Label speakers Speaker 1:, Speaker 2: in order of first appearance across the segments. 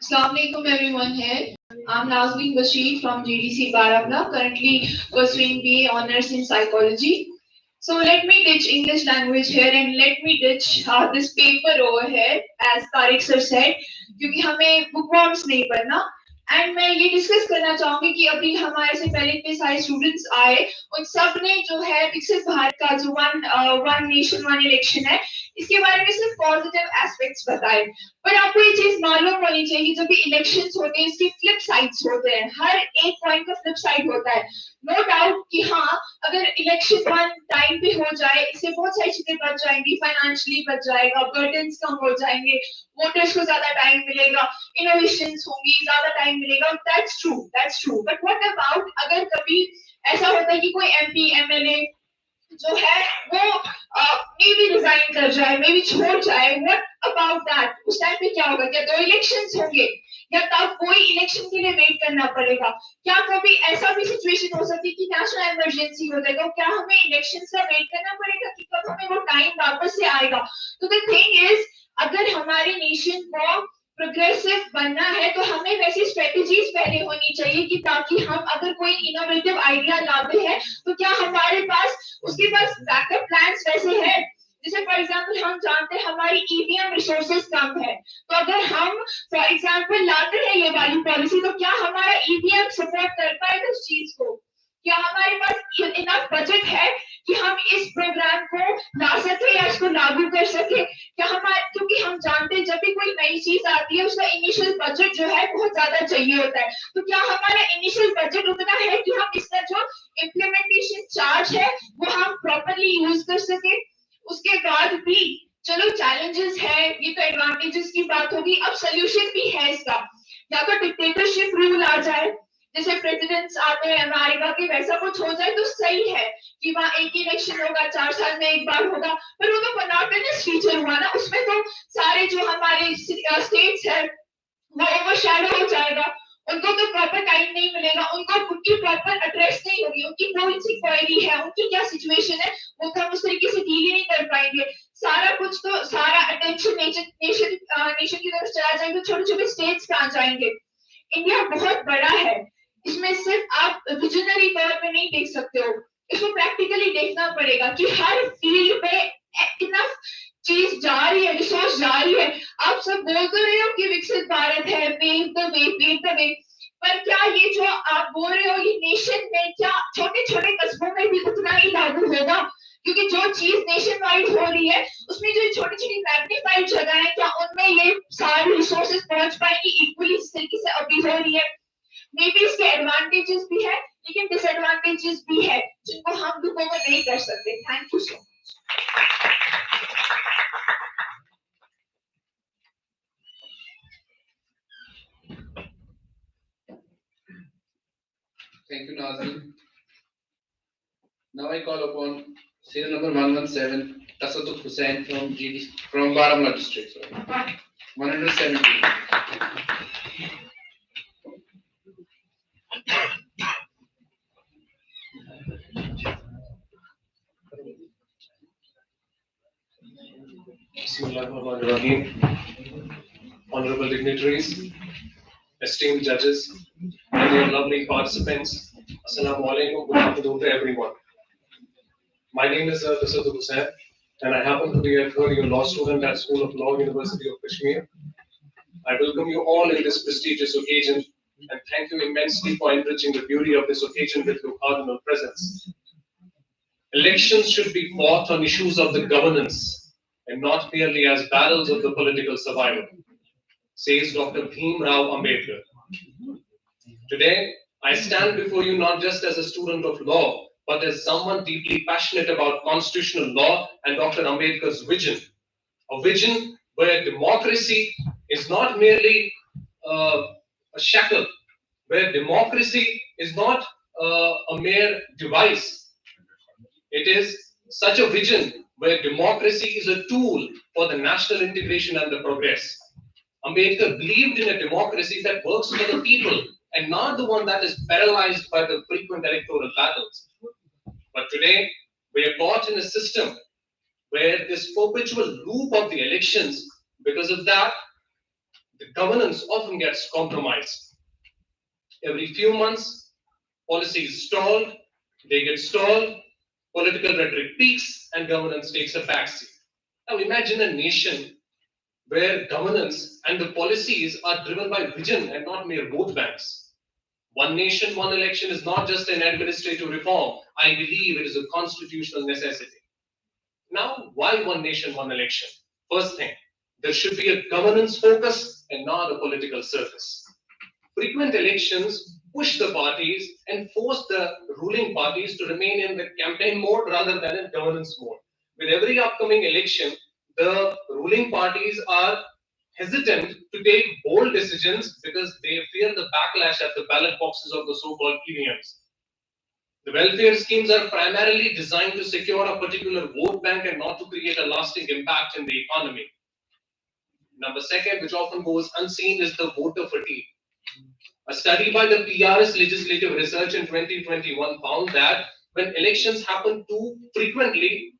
Speaker 1: Assalamualaikum everyone here. I'm Viksit from GDC Baramulla, currently pursuing BA Honours in Psychology. So let me ditch English language here and let me ditch this paper over here, as Tariq sir said, क्योंकि हमें bookworms नहीं पढ़ना. And मैं ये discuss करना चाहूंगी कि अभी हमारे से पहले इतने सारे स्टूडेंट्स आए, उन सब ने जो है विकसित भारत का जो वन नेशन वन इलेक्शन है, इसके बारे में सिर्फ पॉजिटिव एस्पेक्ट्स बताए. पर आपको ये चीज मालूम होनी चाहिए, जब भी इलेक्शंस होते हैं इसके फ्लिप साइड्स होते हैं, हर एक पॉइंट का फ्लिप साइड होता है. नो डाउट कि हाँ, अगर इलेक्शन वन टाइम पे हो जाए, इससे बहुत सारी चीजें बच जाएंगी, फाइनेंशियली बच जाएगा, बर्डन्स कम हो जाएंगे, वोटर्स को ज्यादा टाइम मिलेगा, इनोवेशंस होंगी, ज्यादा टाइम मिलेगा. That's true. But what about अगर कभी ऐसा होता है कि कोई एमपी एमएलए जो है वो मे भी रिजाइन कर जाए, मे भी छोड़ जाए, व्हाट अबाउट दैट? उस टाइम पे क्या होगा? क्या 2 इलेक्शंस होंगे या तब कोई इलेक्शन के लिए वेट करना पड़ेगा? क्या कभी ऐसा भी सिचुएशन हो सकती है कि नेशनल इमरजेंसी हो जाएगा? क्या हमें इलेक्शन का वेट करना पड़ेगा कि कब हमें वो टाइम वापस से आएगा? तो द थिंग इज, अगर हमारे नेशन को प्रोग्रेसिव बनना है तो हमें वैसी स्ट्रेटेजीज पहले होनी चाहिए कि ताकि हम अगर कोई इनोवेटिव आइडिया लाते हैं तो क्या हमारे पास उसके पास बैकअप प्लान्स वैसे हैं. जैसे फॉर एग्जांपल हम जानते हैं हमारी ईवीएम रिसोर्सेज कम है, तो अगर हम फॉर एग्जांपल लाते हैं ये वाली पॉलिसी, तो क्या हमारा ईवीएम सपोर्ट कर पाएगा उस चीज को? क्या हमारे पास इनफ बजट है कि हम इस प्रोग्राम को ला सके या इसको लागू कर सके? क्या हमारे, क्योंकि हम जानते हैं जब भी कोई नई चीज आती है उसका इनिशियल बजट जो है बहुत ज्यादा चाहिए होता है. तो क्या हमारा इनिशियल बजट उतना है कि हम इसका जो इम्प्लीमेंटेशन चार्ज है वो हम प्रॉपरली यूज कर सके? उसके बाद भी चलो चैलेंजेस है, ये तो एडवांटेजेस की बात होगी. अब सोल्यूशन भी है इसका. या तो डिक्टेटरशिप रूल आ जाए, जैसे प्रेसिडेंट्स आते हैं अमेरिका के, वैसा कुछ हो जाए तो सही है कि वहाँ एक ही इलेक्शन होगा, 4 साल में एक बार होगा. पर वो तो मोनोटोनस फीचर हुआ ना, उसमें तो सारे जो हमारे स्टेट्स है वो ओवरशैडो हो जाएगा. उनको तो प्रॉपर टाइम नहीं मिलेगा, उनको उनकी प्रॉपर एड्रेस नहीं होगी, उनकी कौन सी क्वेरी है, उनकी क्या सिचुएशन है, वो तो हम उस तरीके से डील ही नहीं कर पाएंगे. सारा कुछ तो सारा अटेंशन नेशन की तरफ चला जाएगा, छोटे छोटे स्टेट्स कहाँ जाएंगे? इंडिया बहुत बड़ा है, इसमें सिर्फ आप विजनरी तौर पे नहीं देख सकते हो, इसको प्रैक्टिकली देखना पड़ेगा कि हर फील्ड पे इनफ चीज जा रही है, रिसोर्स जा रही है. आप सब बोल तो रहे हो कि विकसित भारत है, पेव द वे, पर क्या ये जो आप बोल रहे हो ये नेशन में क्या छोटे छोटे कस्बों में भी उतना ही लागू होगा? क्योंकि जो चीज नेशन वाइड हो रही है उसमें जो छोटी छोटी मैग्नीफाइड जगह है, क्या उनमें ये सारी रिसोर्सेज पहुंच पाएंगी इक्वली इस तरीके से अभी हो रही है? मे बी इसके एडवांटेजेस भी है लेकिन डिसएडवांटेजेस भी है जिनको हम लुक ओवर नहीं कर सकते. Thank you so much.
Speaker 2: Thank you, Nazim. Now I call upon serial number 117, Tasadduq Hussain from Baramulla district. 117.
Speaker 3: Honorable dignitaries, esteemed judges, and dear lovely participants, Assalamu alaikum, good afternoon to everyone. My name is Tasadduq Hussain, and I happen to be a third-year law student at School of Law, University of Kashmir. I welcome you all in this prestigious occasion, and thank you immensely for enriching the beauty of this occasion with your cardinal presence. Elections should be fought on issues of the governance, and not merely as battles of the political survival, says Dr. Bhim Rao Ambedkar. Today, I stand before you not just as a student of law, but as someone deeply passionate about constitutional law and Dr. Ambedkar's vision. A vision where democracy is not merely a shackle where democracy is not a mere device. It is such a vision where democracy is a tool for the national integration and the progress. Ambedkar believed in a democracy that works for the people and not the one that is paralyzed by the frequent electoral battles. But today, we are caught in a system where this perpetual loop of the elections, because of that, the governance often gets compromised. Every few months, policies stalled, they get stalled, political rhetoric peaks, and governance takes a backseat. Now imagine a nation where governance and the policies are driven by vision and not mere vote banks. One nation, one election is not just an administrative reform. I believe it is a constitutional necessity. Now, why one nation, one election? First thing, there should be a governance focus and not a political circus. Frequent elections push the parties and force the ruling parties to remain in the campaign mode rather than in governance mode. With every upcoming election, the ruling parties are hesitant to take bold decisions because they fear the backlash at the ballot boxes of the so-called EVMs. The welfare schemes are primarily designed to secure a particular vote bank and not to create a lasting impact in the economy. Number second, which often goes unseen, is the voter fatigue. A study by the PRS Legislative Research in 2021 found that when elections happen too frequently,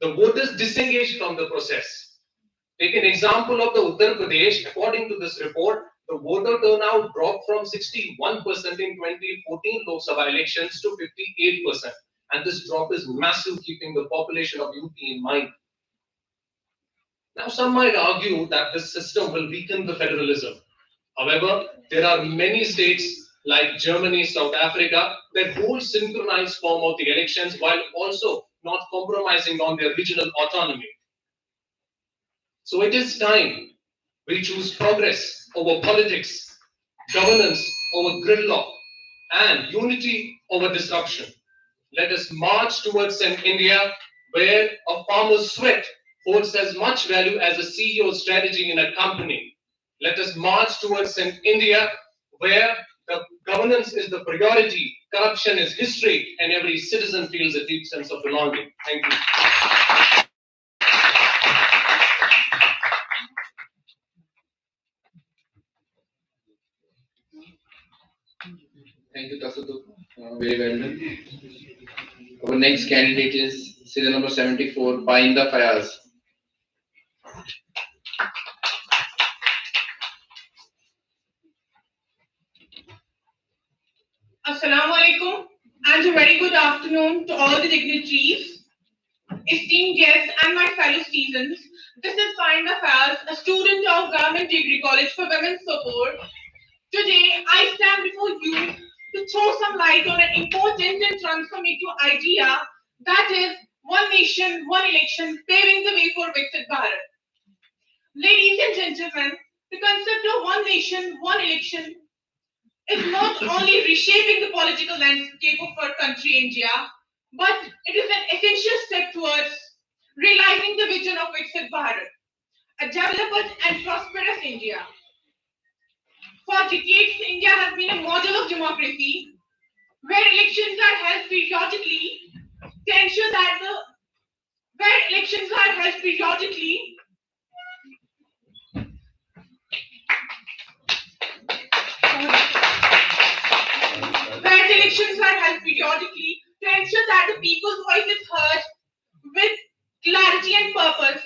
Speaker 3: the voters disengage from the process. Take an example of the Uttar Pradesh. According to this report, the voter turnout dropped from 61% in 2014 Lok Sabha elections to 58%. And this drop is massive, keeping the population of UP in mind. Now, some might argue that this system will weaken the federalism. However, there are many states like Germany, South Africa that hold synchronized form of the elections while also not compromising on their regional autonomy. So it is time we choose progress over politics, governance over gridlock, and unity over disruption. Let us march towards an India where a farmer's sweat holds as much value as a CEO's strategy in a company. Let us march towards an India where the governance is the priority, corruption is history, and every citizen feels a deep sense of belonging. Thank you.
Speaker 2: Thank you, Tasuduk. Very well done. Our next candidate is serial number 74, Painda Fayaz.
Speaker 1: Assalamu alaikum and a very good afternoon to all the dignitaries, esteemed guests, and my fellow citizens. This is Painda Fayaz, a student of Government Degree College for Women's Support. Today, I stand before you to throw some light on an important and transformative idea, that is, one nation, one election, paving the way for Viksit Bharat. Ladies and gentlemen, the concept of one nation, one election is not only reshaping the political landscape of our country, India, but it is an essential step towards realizing the vision of Viksit Bharat, a developed and prosperous India. For decades, India has been a model of democracy where elections are held periodically to ensure that where elections are held periodically where the elections are held periodically to ensure that the people's voice is heard with clarity and purpose.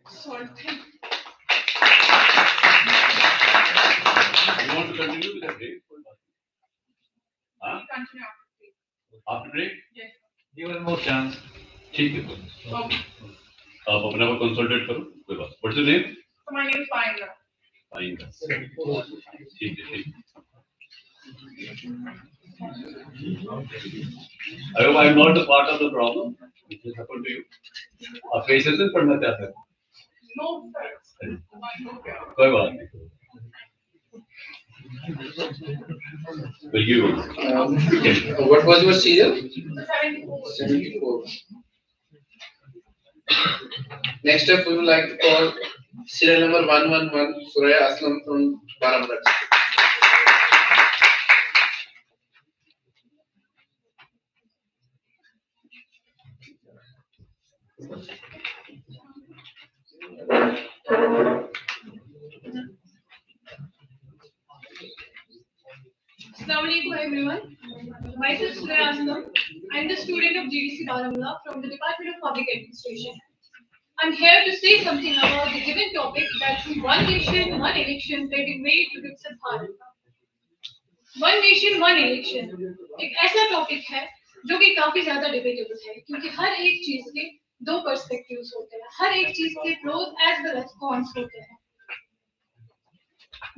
Speaker 1: Sorry.
Speaker 4: You want to continue with the break? Huh?
Speaker 1: Continue.
Speaker 4: After break?
Speaker 1: Yes.
Speaker 4: Give one more chance. ठीक है तो
Speaker 1: Okay.
Speaker 4: आप अपने को कंसल्टेट करो कोई बात. What's your name?
Speaker 1: So my name is Painda.
Speaker 4: Painda. ठीक है ठीक. I hope I am not the part of the problem. It has happened to you. आप कैसे से पढ़ना चाहते हैं?
Speaker 1: No, sir.
Speaker 4: कोई बात नहीं. Will you?
Speaker 2: What was your serial?
Speaker 1: 74.
Speaker 2: 74. Next up, we would like to call Serial number 111, Suraya Aslam from Baramulla.
Speaker 1: Assalamu alaikum everyone. Myself Suraya Aslam. I'm the student of GDC Baramulla from the Department of Public Administration. I'm here to say something about the given topic that's one nation, one election paving way to Viksit Bharat. One nation one election एक ऐसा topic है जो कि काफी ज्यादा debatable है क्योंकि हर एक चीज के दो पर्सपेक्टिव्स होते हैं, हर एक चीज के pros as well as cons होते हैं।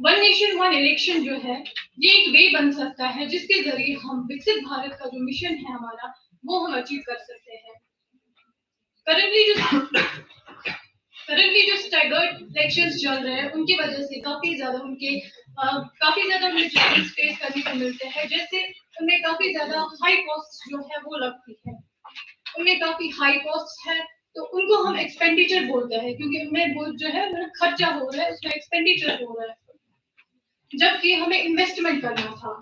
Speaker 1: वन नेशन वन इलेक्शन जो है ये एक वे बन सकता है जिसके जरिए हम विकसित भारत का जो मिशन है हमारा वो हम अचीव कर सकते हैं। करंटली जो स्टैगर्ड इलेक्शंस चल रहे हैं उनकी वजह से काफी ज्यादा उन्हें चैलेंज फेस करने को मिलते हैं, जैसे उनमें काफी ज्यादा हाई कॉस्ट जो है वो लगती है, उनमें काफी हाई कॉस्ट है तो उनको हम एक्सपेंडिचर बोलते हैं क्योंकि उनमें वो जो है खर्चा हो रहा है, उसमें एक्सपेंडिचर हो रहा है, जबकि हमें इन्वेस्टमेंट करना था।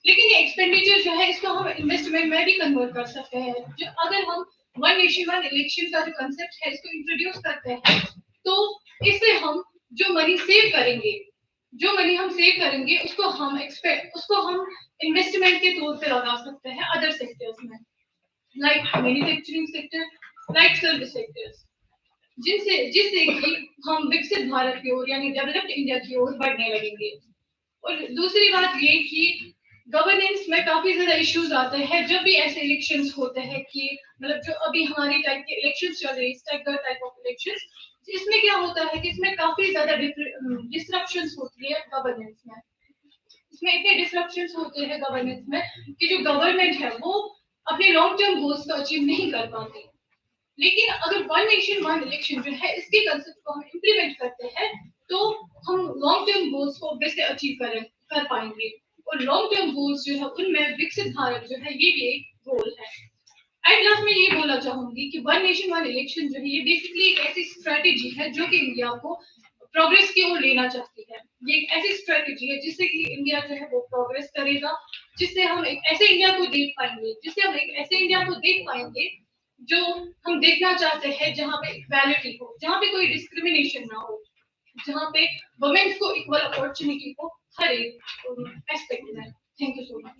Speaker 1: लेकिन ये एक्सपेंडिचर जो है इसको हम इन्वेस्टमेंट में भी कन्वर्ट कर सकते हैं। जो अगर हम वन नेशन वन इलेक्शन का जो कंसेप्ट है इसको इंट्रोड्यूस करते हैं तो इससे हम जो मनी हम सेव करेंगे उसको हम इन्वेस्टमेंट के तौर पे लगा सकते हैं अदर सेक्टर्स में, like manufacturing sector, like service sectors, जिससे कि हम विकसित भारत की ओर यानी डेवलप्ड इंडिया की ओर बढ़ने लगेंगे। और दूसरी बात ये कि गवर्नेंस में काफी ज्यादा इश्यूज आते हैं जब भी ऐसे इलेक्शंस होते हैं कि मतलब जो अभी हमारी टाइप के इलेक्शंस चल रहे हैं, टाइप ऑफ इलेक्शंस, इसमें क्या होता है कि इसमें काफी ज्यादा डिस्ट्रप्शंस होती है गवर्नेंस में। इसमें इतने डिस्ट्रप्शंस होते हैं गवर्नेंस में कि जो गवर्नमेंट है वो अपने लॉन्ग टर्म गोल्स को अचीव नहीं कर पाती। लेकिन अगर वन नेशन वन इलेक्शन जो है इसके कंसेप्ट को हम इम्प्लीमेंट करते हैं तो हम लॉन्ग टर्म गोल्स को वैसे अचीव कर पाएंगे। और लॉन्ग टर्म गोल्स जो है उनमें विकसित भारत जो है ये भी एक गोल है। एट लास्ट में ये बोलना चाहूंगी कि वन नेशन वन इलेक्शन जो है ये बेसिकली एक ऐसी स्ट्रेटेजी है जो कि इंडिया को प्रोग्रेस की ओर लेना चाहती है। ये एक ऐसी स्ट्रेटेजी है जिससे कि इंडिया जो है वो प्रोग्रेस करेगा, जिससे हम एक ऐसे इंडिया को देख पाएंगे जो हम देखना चाहते हैं, जहाँ पे इक्वालिटी हो, जहाँ पे कोई डिस्क्रिमिनेशन ना हो, जहाँ पे वुमेन्स को इक्वल अपॉर्चुनिटी हो हर एक एस्पेक्ट में। Thank you so much.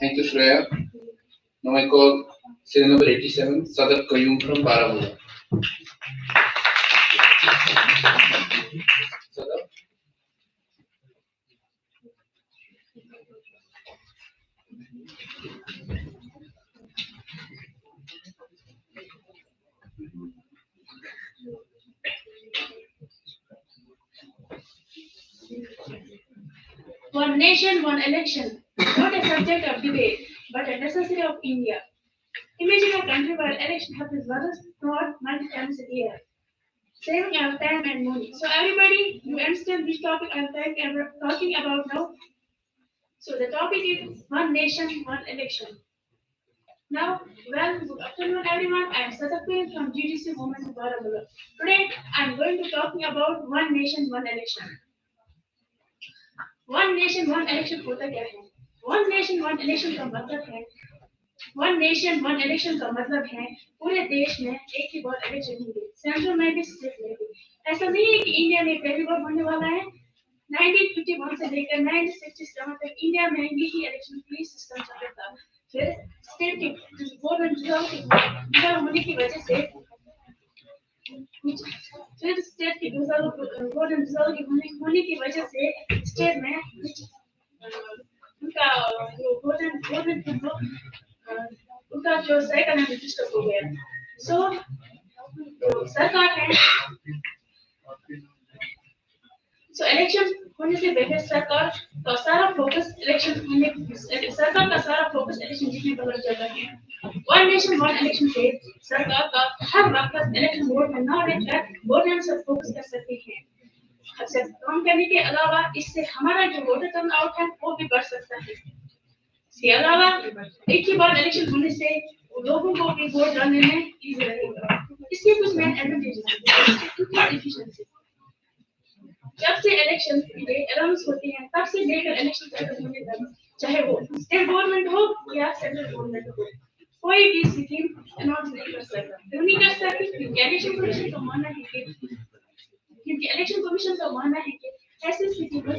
Speaker 2: Thank you, Shreya. Now I call serial number 87, Sadaf Qayyum from Baramulla. Sadaf.
Speaker 5: One nation, one election, not a subject of debate, but a necessity of India. Imagine a country where election happens once, not multiple times a year, saving our time and money. So everybody, you understand which topic I'm talking about now? So the topic is one nation, one election. Now, good afternoon everyone. I am Sadafin from GDC Women Baramulla. Today, I am going to talking about one nation, one election. One nation one election होता क्या है? One nation one election का मतलब है पूरे देश में एक ही बार इलेक्शन होंगे, सेंट्रल में भी स्टेट में भी। ऐसा नहीं है कि इंडिया में पहली बार होने वाला है। 1951 से लेकर 1967 तक इंडिया में यही इलेक्शन फ्री सिस्टम चलता था। फिर स्टेट के गवर्नमेंट डिसॉल्व होने की वजह से स्टेट के होने की वजह से स्टेट में उनका जो साइकिल है डिस्टर्ब हो गया। सो सरकार है इलेक्शन होने से पहले सरकार का सारा फोकस इलेक्शन जीतने पर लग जाता है। वन नेशन वन इलेक्शन से सरकार का हर वक्त इलेक्शन बोर्ड में न रहकर गवर्नेंस पर फोकस कर सकती है। अच्छा, काम करने के अलावा इससे हमारा जो वोटर टर्नआउट है वो भी बढ़ सकता है। इसके अलावा एक ही बार इलेक्शन होने से लोगों को भी वोट डालने में इजी रहेगा। इसके कुछ मेन एडवांटेजेस हैं। एफिशिएंसी, जब से इलेक्शन अनाउंस होते हैं तब से लेकर इलेक्शन खत्म होने तक, चाहे वो स्टेट गवर्नमेंट हो या सेंट्रल गवर्नमेंट हो, कोई भी स्कीम अनाउंस नहीं कर सकता। क्यों नहीं कर सकते? क्योंकि इलेक्शन कमीशन का मानना है कि ऐसे स्थिति में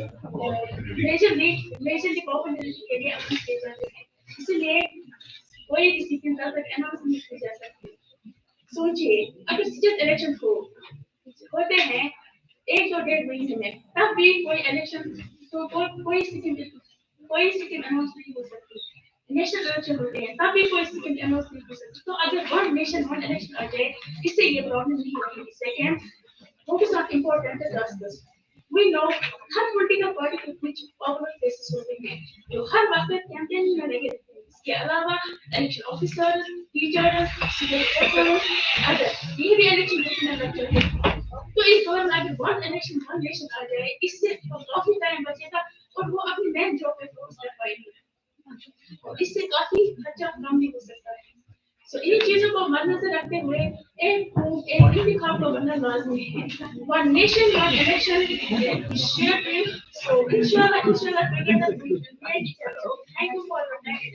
Speaker 5: मेजरली पॉपुलैरिटी के लिए अनाउंस किए जाते हैं, इसलिए कोई भी स्कीम तब तक अनाउंस नहीं की जा सकती। सोचिए, अगर स्टेट इलेक्शन होते हैं 1 से 1.5 महीने में, तब भी कोई इलेक्शन तो कोई स्कीम अनाउंस नहीं हो सकती। नेशनल इलेक्शन होते हैं तब भी कोई स्कीम अनाउंस नहीं हो सकती। तो अगर वन नेशन वन इलेक्शन आ जाए, इससे ये प्रॉब्लम नहीं होगी। Second, focus on important tasks. We know her political party के कुछ पॉपुलर फेसेस होते हैं जो हर वक्त कैंपेन में लगे रहते हैं। इसके अलावा इलेक्शन ऑफिसर, टीचर, अदर ये भी इलेक्शन में लग जाते हैं। तो इस दौरान अगर वन इलेक्शन वन नेशन आ जाए, इससे काफी टाइम बचेगा और वो अपनी मेन जॉब पे फोकस कर पाएंगे। इससे काफी खर्चा कम भी हो सकता है। So, इन चीजों को मद्देनजर रखते हुए एक इंतखाब को बनना लाजमी है। One nation, one election should be. So, inshallah, together we will make it happen. Thank you for your time.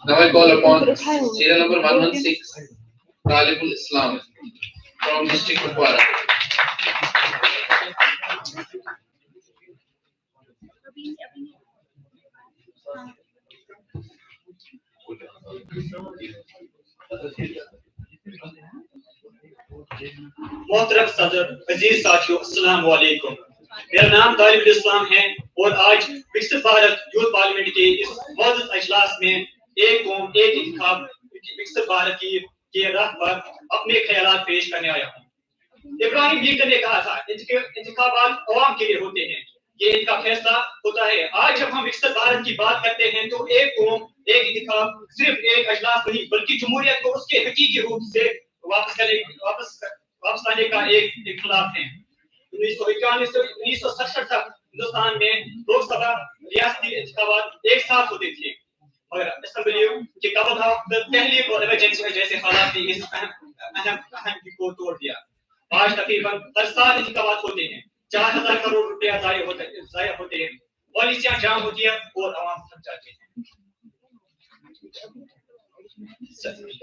Speaker 2: Now I call upon serial number 116, Talibul Islam from district of Bharat.
Speaker 6: मोहतरम सदर, अजीज साथियों, अस्सलाम वालेकुम। मेरा नाम तालिबुल इस्लाम है और आज विकसित भारत यूथ पार्लियामेंट के इस मौजूद इजलास में एक कौम एक इंतखाब विकसित भारत की राह पर अपने ख्यालात पेश करने आया हूँ। इब्राहिम लिंकन ने कहा था, इंतखाबात अवाम के लिए होते हैं, ये इनका फैसला होता है। आज जब हम विकसित भारत की बात करते हैं तो एक कौम एक इंतखाब सिर्फ एक इजलास नहीं बल्कि जमहूरियत को उसके हकीकी रूप से वापस लाने का एक इख्तिलाफ है। 1991 से 1967 तक हिंदुस्तान में लोकसभा रियासती इंतखाबात एक साथ होते थे, मगर असेंबली के कबल तहलीक और इमरजेंसी जैसे हालात ने इस अहम को तोड़ दिया। आज तकरीबन हर साल इंतखाबात होते हैं, 4000 करोड़ रुपया जाया होते हैं, पॉलिसियां जाम होती है और आवाम थक जाते हैं।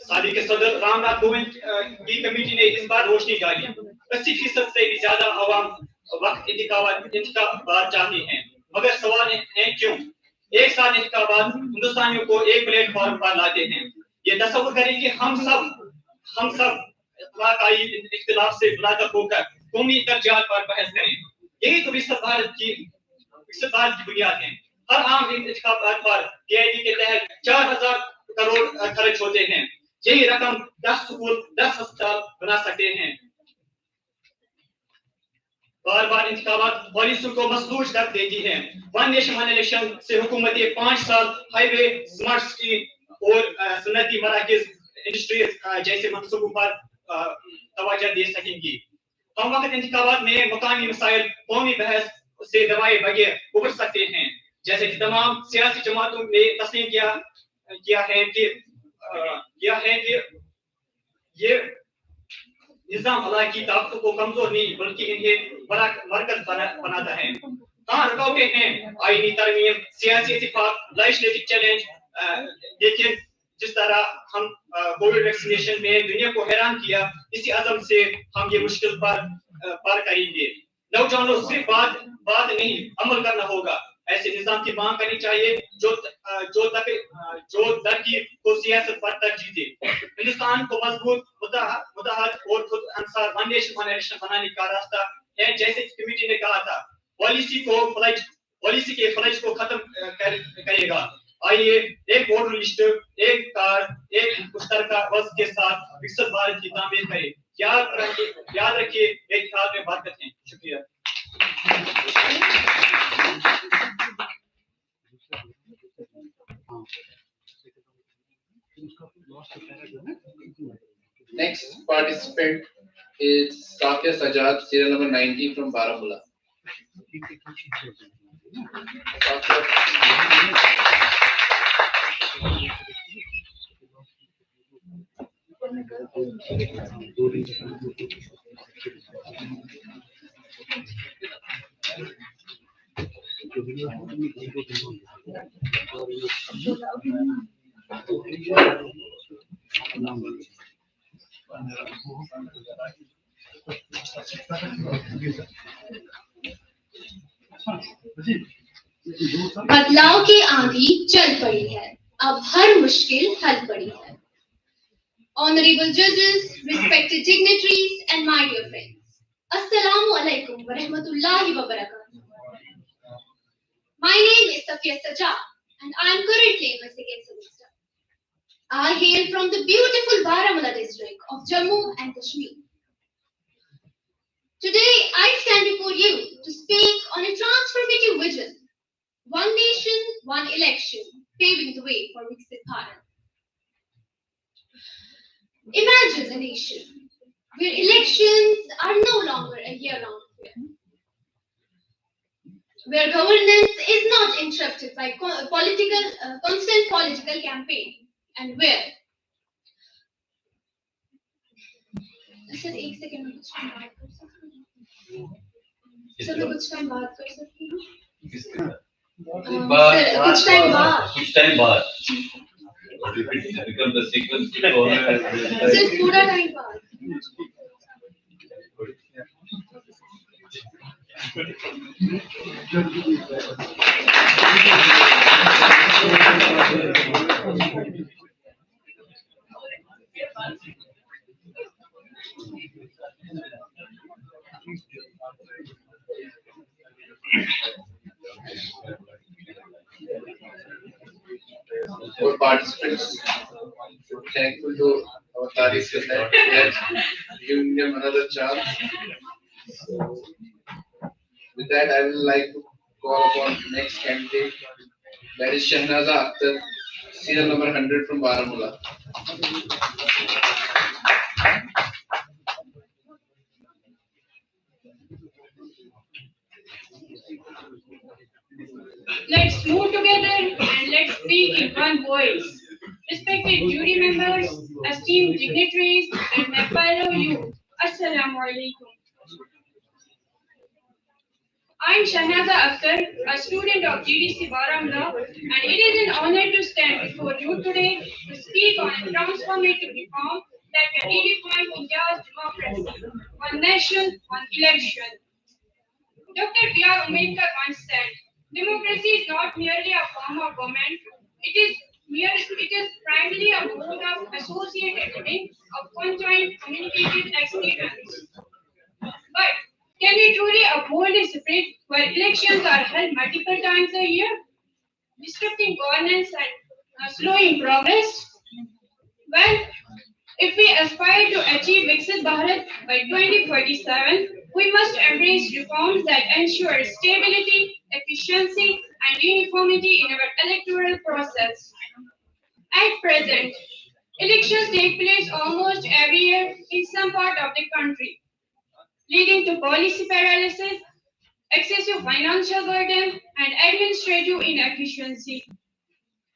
Speaker 6: सादिक सदर रामनाथ कोविंद की कमेटी ने इस बार रोशनी डाली। 80% से भी ज्यादा आवाम वक्त इंतखाबात चाहती हैं, मगर सवाल है क्यों? एक साथ इंतखाबात हिंदुस्तानियों को एक प्लेटफॉर्म पर लाते हैं। ये तस्वीर करें कि हम सब इलाकाई इख्तिलाफ से मुनातब होकर कौमी तरजीहात पर बहस करें। यही तो विकसित भारत की बुनियाद है। हर आम इंतखाबात पर पीआईडी के तहत 4000 करोड़ खर्च होते हैं। यही रकम 10 स्कूल 10 अस्पताल बना सकते हैं। बार इंतखाबात पॉलिसी को मसलूज कर देती है। वन नेशन वन इलेक्शन से हुकूमतें 5 साल हाईवे, स्मार्ट सिटी और सनती मराकज, इंडस्ट्रीज जैसे मंसूबों पर तवज्जो दे सकेंगी। हम वक्त इंतखाबात में मकामी मसाइल कौमी बहस से दबाए बगैर उभर सकते हैं, जैसे कि तमाम सियासी जमातों ने तस्लीम किया है कि ये निजाम अल्लाह की ताकत को कमजोर नहीं बल्कि इन्हें मरकज बनाता है। कहाँ रुकावटें हैं? आईनी तरमीम, सियासी इत्तेफाक, लेजिस्लेटिव चैलेंज, लेकिन जिस तरह हम कोविड वैक्सीनेशन में दुनिया को हैरान किया, इसी अज़म से हम ये मुश्किल पार करेंगे। नौजवानों सिर्फ बात नहीं अमल करना होगा। ऐसे निजाम की मांग करनी चाहिए जो तरक्की को सियासत पर तरजीह दे। हिंदुस्तान को मजबूत, मुतहद और खुद Ansar one nation one election बनाने का रास्ता है। जैसे कमेटी ने कहा था, पॉलिसी के फर्ज को खत्म करेगा। आइए एक वोटर लिस्ट, एक कार्ड, एक मुश्तरका वक्त के साथ विकसित भारत की तामीर करें। याद रखिए, एक ख्याल में बात करते हैं। शुक्रिया।
Speaker 2: Next participant is Safia Sajad, serial number 90 from Baramulla.
Speaker 7: बदलाव की आंधी चल पड़ी है, अब हर मुश्किल हल पड़ी है. Honorable judges, respected dignitaries, and my dear friends, Assalamu alaikum wa rahmatullahi wa barakatuh. My name is Safia Sajad, and I am currently in my second semester. I hail from the beautiful Baramulla district of Jammu and Kashmir. Today, I stand before you to speak on a transformative vision. One nation, one election, paving the way for Viksit Bharat. Imagine a nation where elections are no longer a year-round affair, where governance is not interrupted by constant political campaign, and where sir एक second में कुछ time बात कर सकती हूँ sir मैं कुछ time बात कर सकती हूँ सर कुछ टाइम बाद
Speaker 4: But if it becomes the sequence to go on,
Speaker 7: sir थोड़ा टाइम बाद
Speaker 2: For participants, thankful to our Tariq that we have given them another chance. So, with that, I would like to call upon next candidate, that is Shahnaza Akhtar, serial number 100 from Baramulla.
Speaker 5: Let's move together and let's speak in one voice. Respected jury members, esteemed dignitaries, and my fellow youth, Assalamu alaikum. I'm Shahnaza Akhtar, a student of GDC Baramulla, and it is an honor to stand before you today to speak on a transformative reform that can redefine India's democracy. One nation, one election. Dr. B.R. Ambedkar once said, democracy is not merely a form of government, it is primarily a mode of associated living, of conjoined communicated experience. But can we truly uphold a spirit where elections are held multiple times a year, disrupting governance and slowing progress? Well, if we aspire to achieve Viksit Bharat by 2047, we must embrace reforms that ensure stability, efficiency, and uniformity in our electoral process. At present, elections take place almost every year in some part of the country, leading to policy paralysis, excessive financial burden, and administrative inefficiency.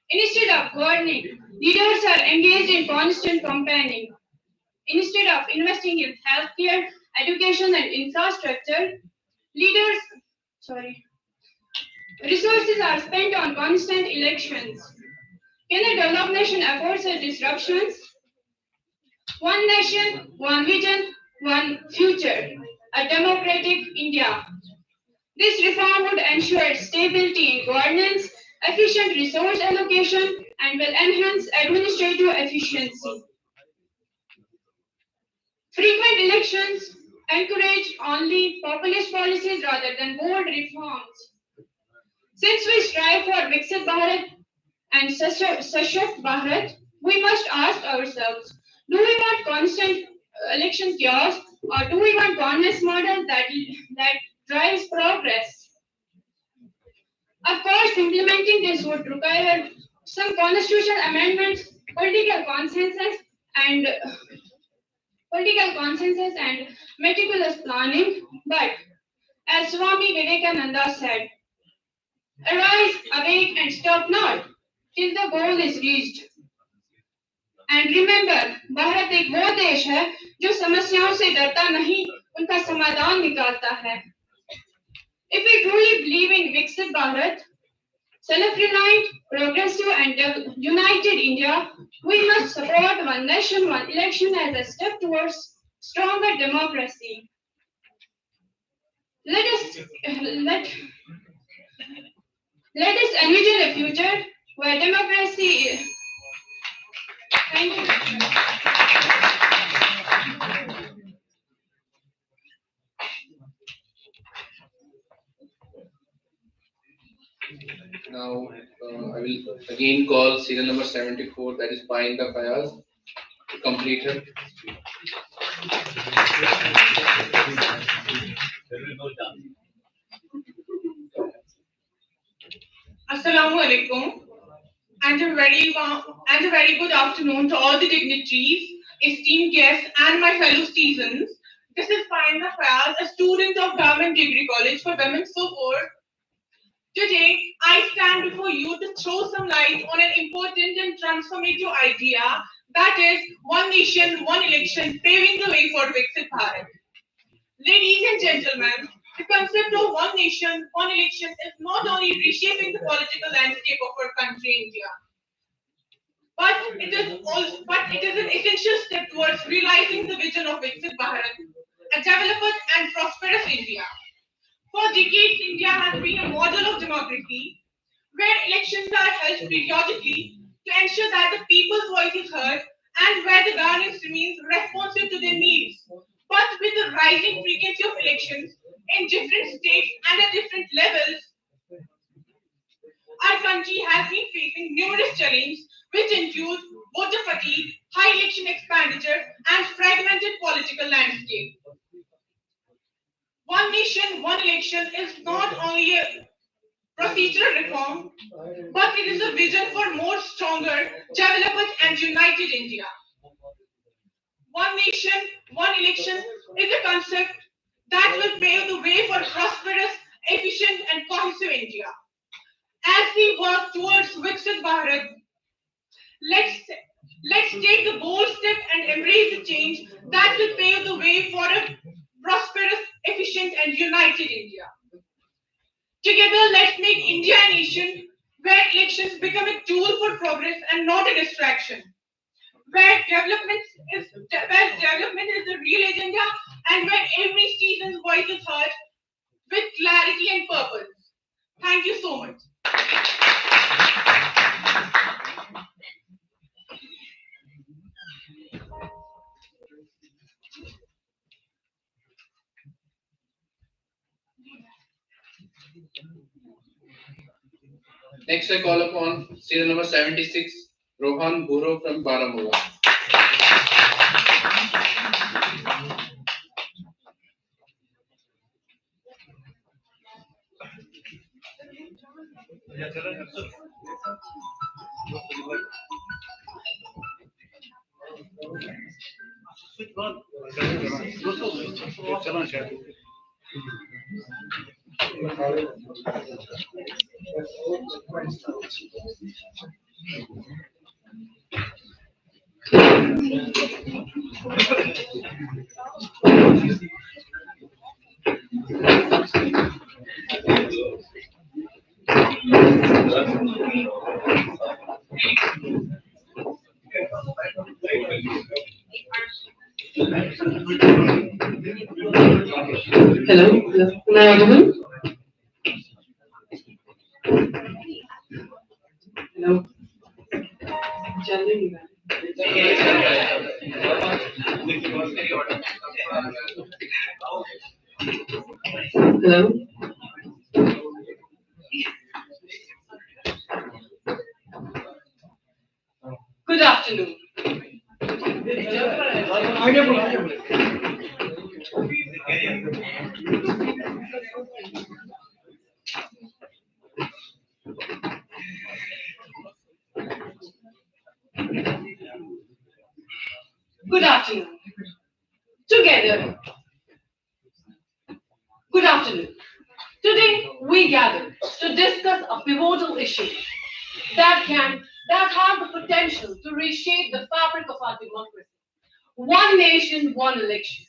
Speaker 5: Instead of governing, leaders are engaged in constant campaigning. Instead of investing in healthcare, education, and infrastructure, leaders, sorry, resources are spent on constant elections. Can a developed nation afford such disruptions? One nation, one vision, one future, a democratic India. This reform would ensure stability in governance, efficient resource allocation, and will enhance administrative efficiency. Frequent elections encourage only populist policies rather than bold reforms. Since we strive for Viksit Bharat,
Speaker 1: and Sashakt Bharat, we must ask ourselves, do we want constant election chaos or do we want governance model that drives progress? Of course, implementing this would require some constitutional amendments, and political consensus and meticulous planning. But as Swami Vivekananda said, arise, awake, and stop not till the goal is reached. And remember, Bharat एक वो देश है जो समस्याओं से डरता नहीं, उनका समाधान निकालता है. If we truly believe in Viksit Bharat, self-reliant, progressive, and united India, we must support one nation, one election as a step towards stronger democracy. Let us let, let us envision a future where democracy. Thank you.
Speaker 2: Now, I will again call serial number 74, that is Painda Fayaz, to complete her.
Speaker 1: Assalamu alaikum, and a very good afternoon to all the dignitaries, esteemed guests, and my fellow citizens. This is Painda Fayaz, a student of Government Degree College for Women Support. Today, I stand before you to throw some light on an important and transformative idea, that is, one nation, one election, paving the way for Viksit Bharat. Ladies and gentlemen, the concept of one nation, one election is not only reshaping the political landscape of our country, India, but it is an essential step towards realizing the vision of Viksit Bharat, a developed and prosperous India. For decades, India has been a model of democracy, where elections are held periodically to ensure that the people's voice is heard and where the governance remains responsive to their needs. But with the rising frequency of elections in different states and at different levels, our country has been facing numerous challenges, which include voter fatigue, high election expenditure, and fragmented political landscape. One nation, one election is not only a procedural reform, but it is a vision for more stronger, developed, and united India. One nation, one election is a concept that will pave the way for prosperous, efficient, and cohesive India. As we work towards Viksit Bharat, let's let's take the bold step and embrace the change that will pave the way for a prosperous, efficient, and united India. Together, let's make India a nation where elections become a tool for progress and not a distraction. Where development is the real agenda and where every citizen's voice is heard with clarity and purpose. Thank you so much.
Speaker 2: Next, I call upon serial number 76, Rohan Buro from Baramulla.
Speaker 8: Hello, am I audible? Hello. Hello. Good afternoon. Together, good afternoon. Today we gather to discuss a pivotal issue that has the potential to reshape the fabric of our democracy. One nation, one election.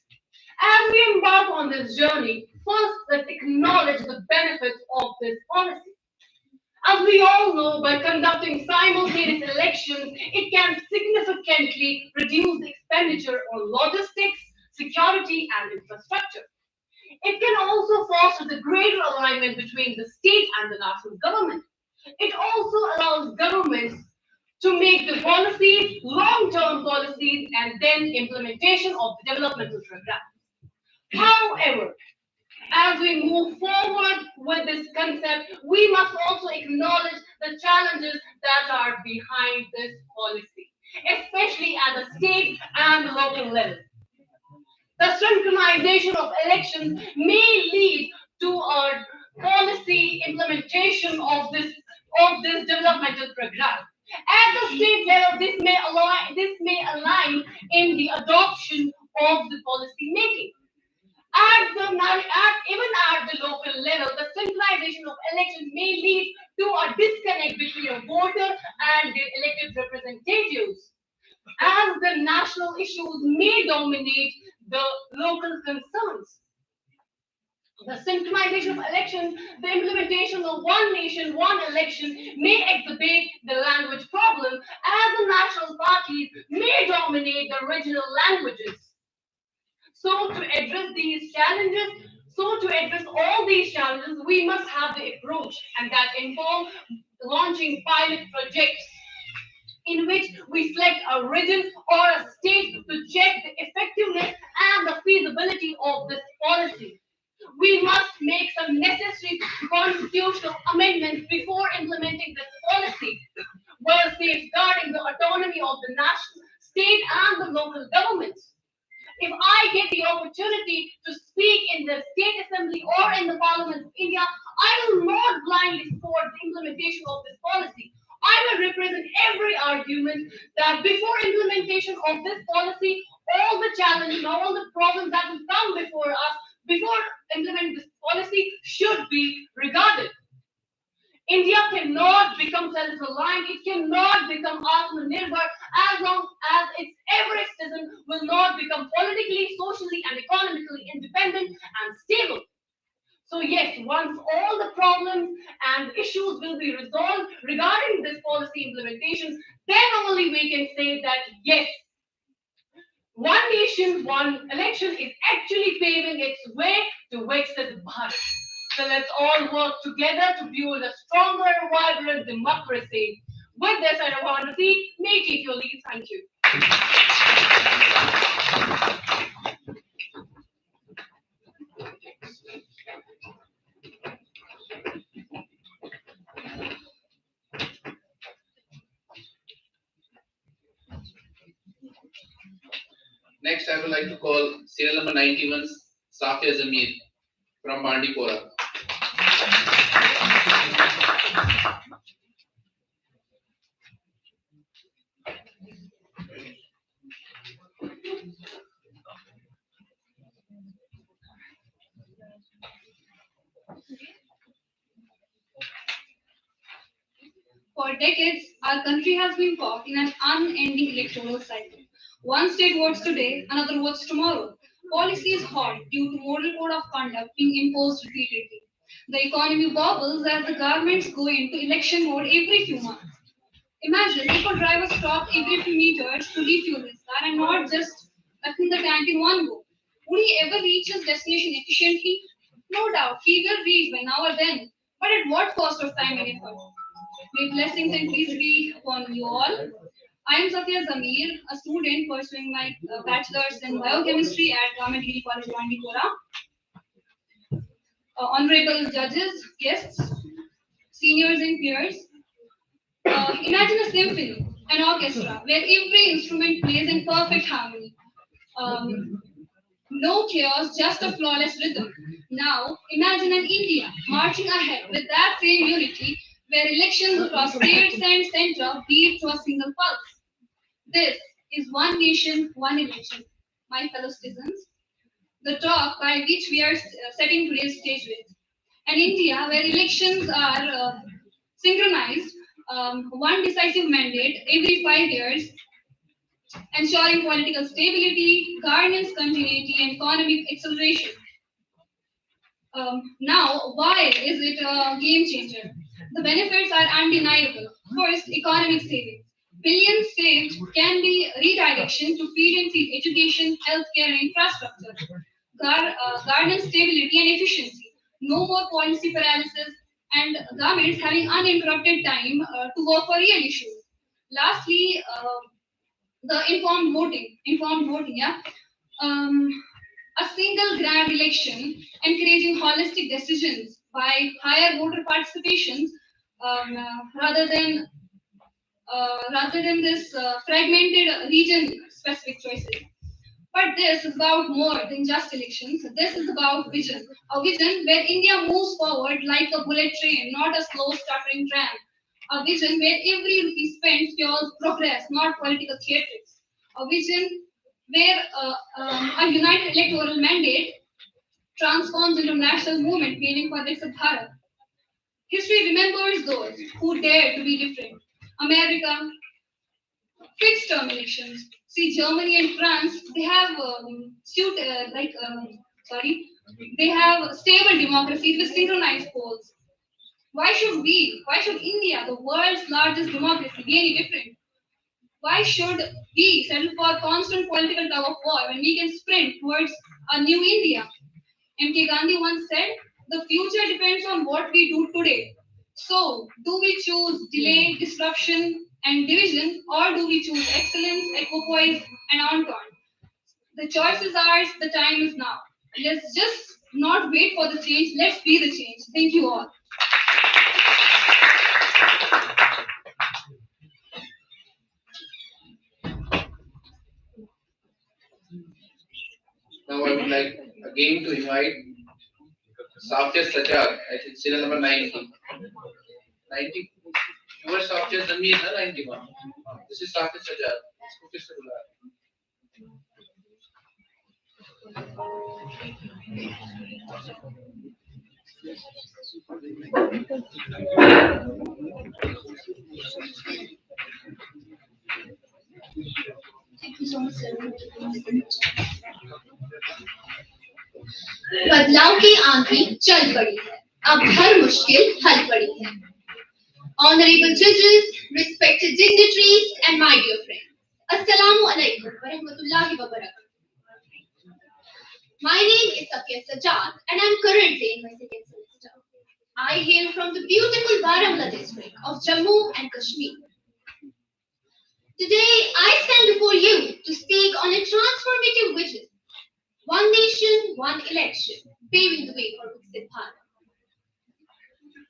Speaker 8: As we embark on this journey, first let's acknowledge the benefits of this policy. As we all know, by conducting simultaneous elections, it can significantly reduce the expenditure on logistics, security, and infrastructure. It can also foster the greater alignment between the state and the national government. It also allows governments to make the policies, long-term policies, and then implementation of the developmental program. However, as we move forward with this concept, we must also acknowledge the challenges that are behind this policy, especially at the state and the local level. The synchronization of elections may lead to a policy implementation of this developmental program. At the state level, this may align in the adoption of the policy making. Even at the local level, the centralization of elections may lead to a disconnect between a voter and their elected representatives, as the national issues may dominate the local concerns. The synchronization of elections, the implementation of one nation, one election may exacerbate the language problem, as the national parties may dominate the regional languages. So to address these challenges, to address all these challenges, we must have the approach, and that involves launching pilot projects in which we select a region or a state to check the effectiveness and the feasibility of this policy. We must make some necessary constitutional amendments before implementing this policy, while safeguarding the autonomy of the national, state, and the local governments. If I get the opportunity to speak in the state assembly or in the parliament of India, I will not blindly support the implementation of this policy. I will represent every argument that before implementation of this policy, all the challenges, all the problems that will come before us, before implementing this policy, should be regarded. India cannot become self-reliant. It cannot become Atmanirbhar as long as its every citizen will not become politically, socially, and economically independent and stable. So yes, once all the problems and issues will be resolved regarding this policy implementation, then only we can say that yes, one nation, one election is actually paving its way to Viksit Bharat. So let's all work together to build a stronger, vibrant democracy. With this, I want to see me take your lead. Thank you.
Speaker 2: Next, I would like to call serial number 91, Safia Zamir from Bandipora.
Speaker 9: For decades, our country has been caught in an unending electoral cycle. One state votes today, another votes tomorrow. Policy is hot due to model code of conduct being imposed repeatedly. The economy wobbles as the governments go into election mode every few months. Imagine if a driver stopped every few meters to refuel his car and not just filling the tank in one go. Would he ever reach his destination efficiently? No doubt, he will reach by now or then, but at what cost of time and effort? May blessings and peace be upon you all. I am Safia Zamir, a student pursuing my bachelor's in biochemistry at Government Degree College, Bandipora. Honorable judges, guests, seniors, and peers. Imagine a symphony, an orchestra, where every instrument plays in perfect harmony. No chaos, just a flawless rhythm. Now, imagine an India marching ahead with that same unity, where elections across states and centre beat to a single pulse. This is one nation, one election. My fellow citizens, the talk by which we are setting today's stage with. An India where elections are synchronized, one decisive mandate every 5 years, ensuring political stability, governance continuity, and economic acceleration. Now, why is it a game changer? The benefits are undeniable. First, economic savings. Billions saved can be redirection to feed and feed education, healthcare, and infrastructure. Governance stability and efficiency. No more policy paralysis, and governments having uninterrupted time to work for real issues. Lastly, the informed voting, yeah. Um, a single grand election encouraging holistic decisions by higher voter participations um, uh, rather than rather than this fragmented region specific choices. But this is about more than just elections. This is about vision. A vision where India moves forward like a bullet train, not a slow stuttering tram. A vision where every rupee spent fuels progress, not political theatrics. A vision where a united electoral mandate transforms into national movement meaning for Viksit Bharat. History remembers those who dared to be different. America, fixed term elections. See, Germany and France, they have sorry, they have stable democracies with synchronized polls. Why should we? Why should India, the world's largest democracy, be any different? Why should we settle for constant political tug of war when we can sprint towards a new India? MK Gandhi once said, "The future depends on what we do today." So, do we choose delay, disruption, and division, or do we choose excellence, equipoise, and entente? The choice is ours, the time is now. Let's just not wait for the change, let's be the change. Thank you all.
Speaker 2: Now I would like again to invite Safia Sajjad. I think serial number 90. 90. Your Safia Zami is na 91. This is Safia Sajjad. इसको किससे बुलाया?
Speaker 7: बदलाव की आंधी चल पड़ी है अब हर मुश्किल हल पड़ी है Honorable judges, respected dignitaries, and my dear friends. Assalamu alaikum wa rahmatullahi wa barakatuh. My name is Safia Sajjad and I'm currently in my second semester. I hail from the beautiful Baramulla district of Jammu and Kashmir. Today I stand before you to speak on a transformative vision. One nation, one election, paving the way for Viksit Bharat.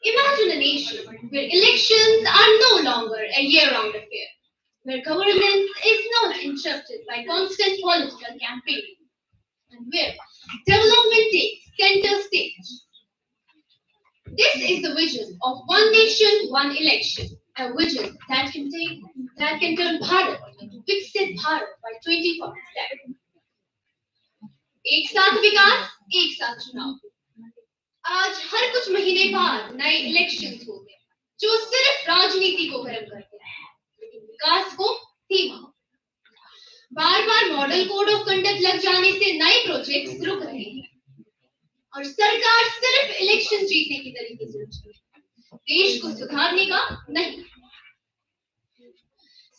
Speaker 7: Imagine a nation where elections are no longer a year-round affair, where governance is not interrupted by constant political campaigning, and where development takes center stage. This is the vision of one nation, one election, a vision that can turn Bharat into Viksit Bharat by 2047. एक साथ विकास, एक साथ चुनाव. आज हर कुछ महीने बाद नए इलेक्शंस होते हैं जो सिर्फ राजनीति को गर्म करते हैं लेकिन विकास को धीमा. बार बार मॉडल कोड ऑफ कंडक्ट लग जाने से नए प्रोजेक्ट्स रुक रहे हैं और सरकार सिर्फ इलेक्शन जीतने की तरीके से सोच रही है, देश को सुधारने का नहीं.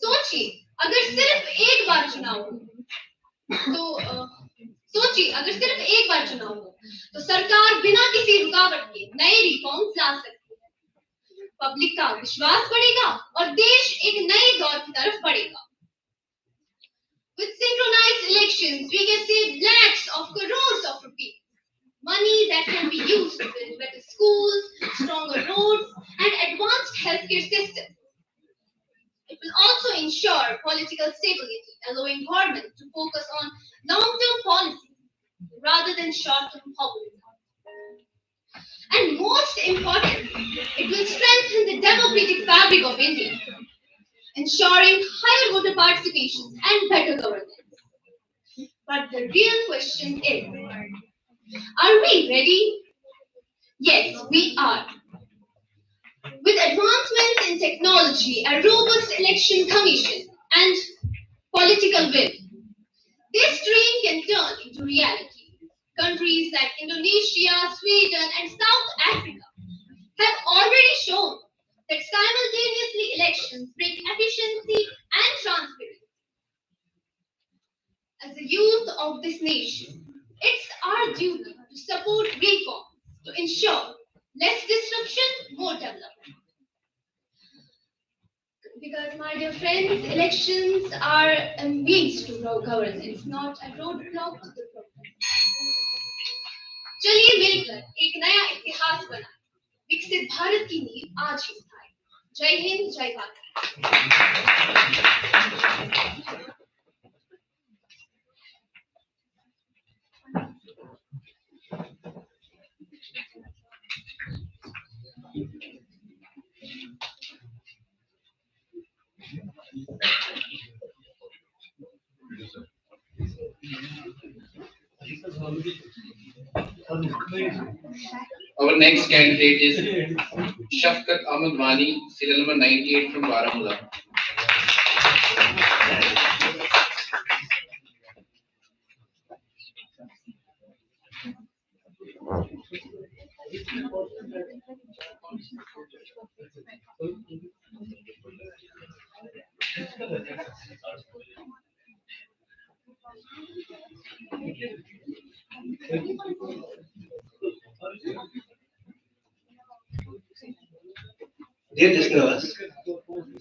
Speaker 7: सोचिए अगर सिर्फ एक बार चुनाव हो तो सोचिए अगर सिर्फ एक बार चुनाव हो तो सरकार बिना किसी रुकावट के नए रिफॉर्म्स ला सकती है. पब्लिक का विश्वास बढ़ेगा और देश एक नए दौर की तरफ बढ़ेगा. With synchronized elections, we can save lakhs of crores of rupees, money that can be used to build better schools, stronger roads, and advanced healthcare systems. It will also ensure political stability, allowing government to focus on long-term policy. rather than short-term populism. And most importantly, it will strengthen the democratic fabric of India, ensuring higher voter participation and better governance. But the real question is, are we ready? Yes, we are. With advancements in technology, a robust election commission, and political will, this dream can turn into reality. Countries like Indonesia, Sweden, and South Africa have already shown that simultaneously elections bring efficiency and transparency. As the youth of this nation, it's our duty to support reform to ensure less disruption, more development. Because, my dear friends, elections are a means to governance, not a roadblock to the progress. चलिए मिलकर एक नया इतिहास बनाएं, विकसित भारत की नींव आज ही उठाएं। जय हिंद, जय Bharat.
Speaker 2: Our next candidate is Shafkat Ahmed Wani, serial number 98 from Baramulla.
Speaker 10: Dear listeners,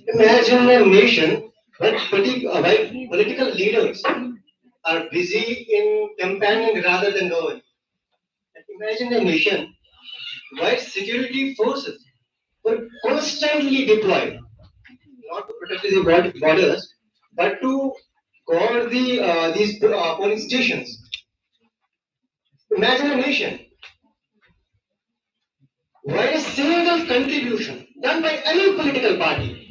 Speaker 10: imagine a nation where political leaders are busy in campaigning rather than governing. And imagine a nation where security forces were constantly deployed, not to protect the borders, but to guard these police stations. Imagine a nation where a single contribution done by any political party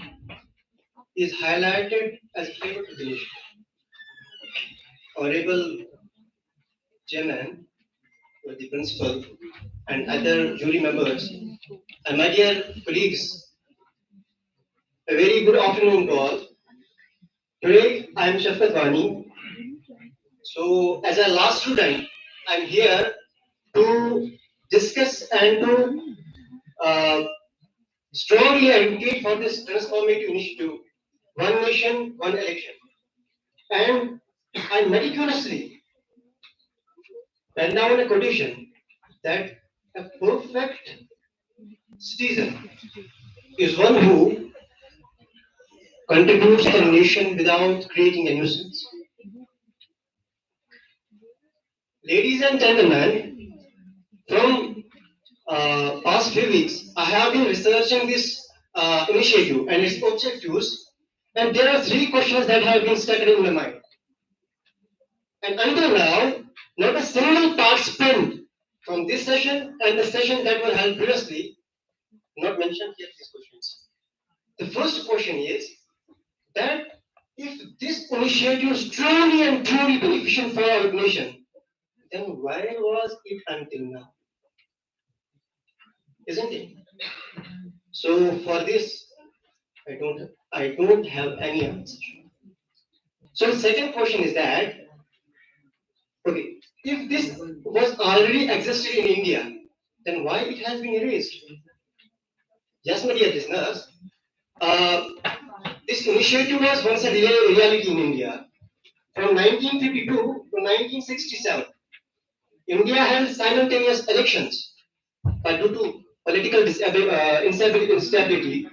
Speaker 10: is highlighted as a favor to the nation. Honorable Chairman, the principal, and other jury members, and my dear colleagues, a very good afternoon to all. Today, I am Shafkat Wani. So, as a law student, I am here to discuss and to strongly advocate for this transformative initiative, One Nation, One Election. And I meticulously pen down a quotation that a perfect citizen is one who contributes to the nation without creating a nuisance. Ladies and gentlemen, from past few weeks, I have been researching this initiative and its objectives, and there are three questions that have been stuck in my mind. And until now, not a single participant from this session and the session that were held previously not mentioned yet these questions. The first question is that if this initiative is truly and truly beneficial for our nation, then why was it until now? Isn't it? So for this, I don't have any answer. So the second question is that, okay, if this was already existed in India, then why it has been erased? Yes, my dear listeners, this initiative was once a reality in India. From 1952 to 1967, India held simultaneous elections, but due to political instability,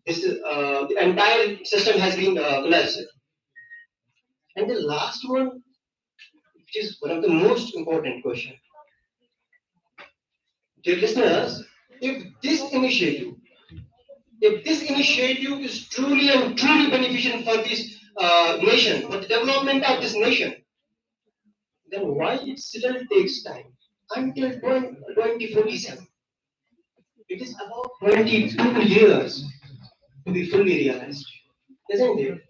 Speaker 10: the entire system has been collapsed. And the last one, which is one of the most important questions. Dear listeners, if this initiative is truly and truly beneficial for this nation, for the development of this nation, then why it still takes time until 2047? It is about 22 years to be fully realized, isn't it?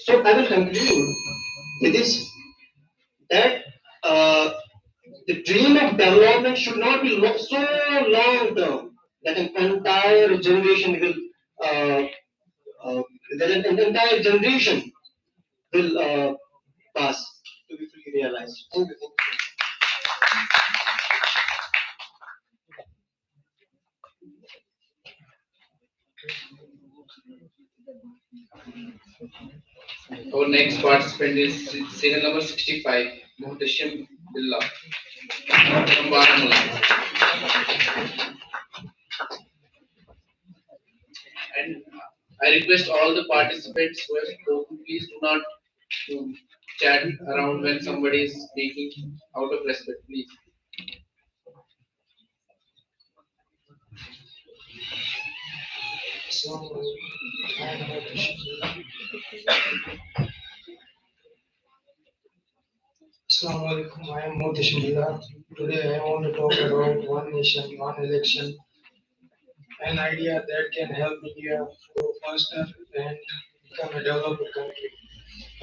Speaker 10: So I will conclude with this that uh, the dream of development should not be so long term that an entire generation will uh, uh, that an entire generation will pass to be fully realized. Thank you.
Speaker 2: Our next participant is serial number 65, Muhtashim Billah from Baramulla. And I request all the participants who have spoken, please do not chat around when somebody is speaking out of respect, please.
Speaker 11: Assalamu alaikum. I am Muhtashim. Today I want to talk about one nation, one election, an idea that can help India grow faster and become a developed country.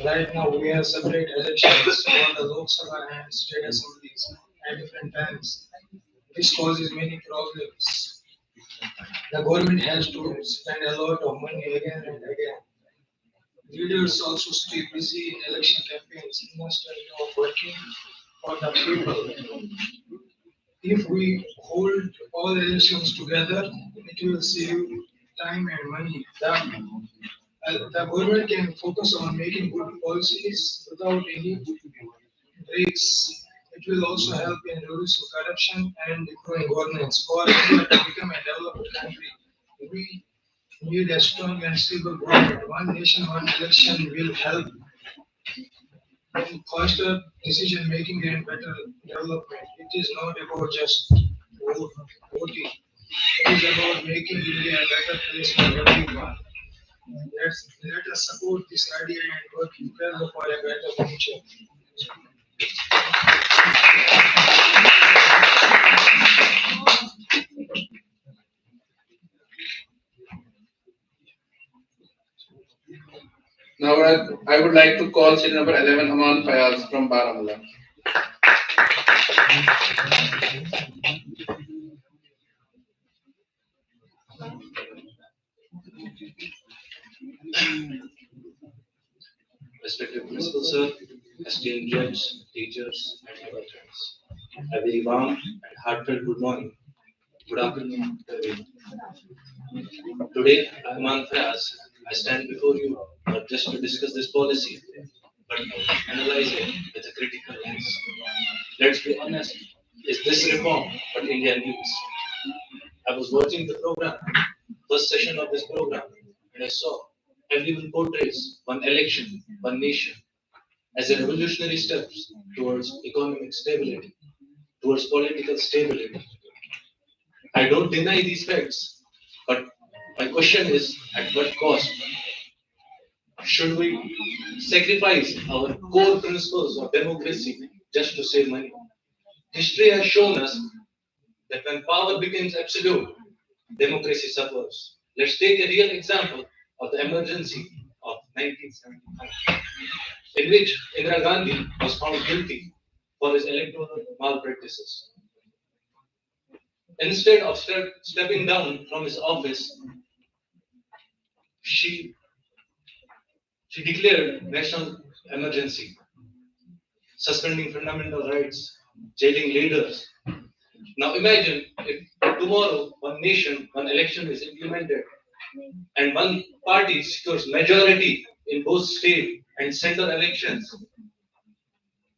Speaker 11: Right now we have separate elections for the Lok Sabha and state assemblies at different times. This causes many problems. The government has to spend a lot of money again and again. Leaders also stay busy in election campaigns instead of working for the people. If we hold all elections together, it will save time and money. The government can focus on making good policies without any breaks. It will also help in reducing corruption and improving governance. For India to become a developed country, we need a strong and stable government. One nation, one election will help in faster decision making and better development. It is not about just voting. It is about making India a better place for everyone. Let us support this idea and work together for a better future.
Speaker 2: Now I would like to call serial number 11, Aman Fayaz from Baramulla.
Speaker 12: Respected Principal Sir, esteemed judge, teachers, and other friends. A very warm and heartfelt good morning. Good afternoon, everyone. Today, Rahman Fayaz, I stand before you not just to discuss this policy, but to analyze it with a critical lens. Let's be honest, is this reform what India needs? I was watching the program, first session of this program, and I saw everyone portrays one election, one nation, as a revolutionary steps towards economic stability, towards political stability. I don't deny these facts, but my question is at what cost? Should we sacrifice our core principles of democracy just to save money? History has shown us that when power becomes absolute, democracy suffers. Let's take a real example of the emergency of 1975, in which Indira Gandhi was found guilty for his electoral malpractices. Instead of stepping down from his office, she declared national emergency, suspending fundamental rights, jailing leaders. Now imagine if tomorrow one nation, one election is implemented and one party secures majority in both state and central elections.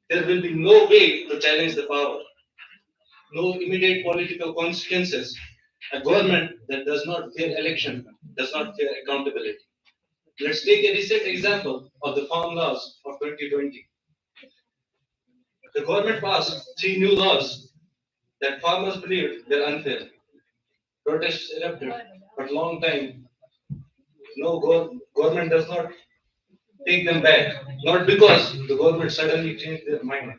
Speaker 12: There will be no way to challenge the power, no immediate political consequences. A government that does not fear election does not fear accountability. Let's take a recent example of the farm laws of 2020. The government passed three new laws that farmers believed were unfair. Protests erupted, but long time no government does not take them back, not because the government suddenly changed their mind,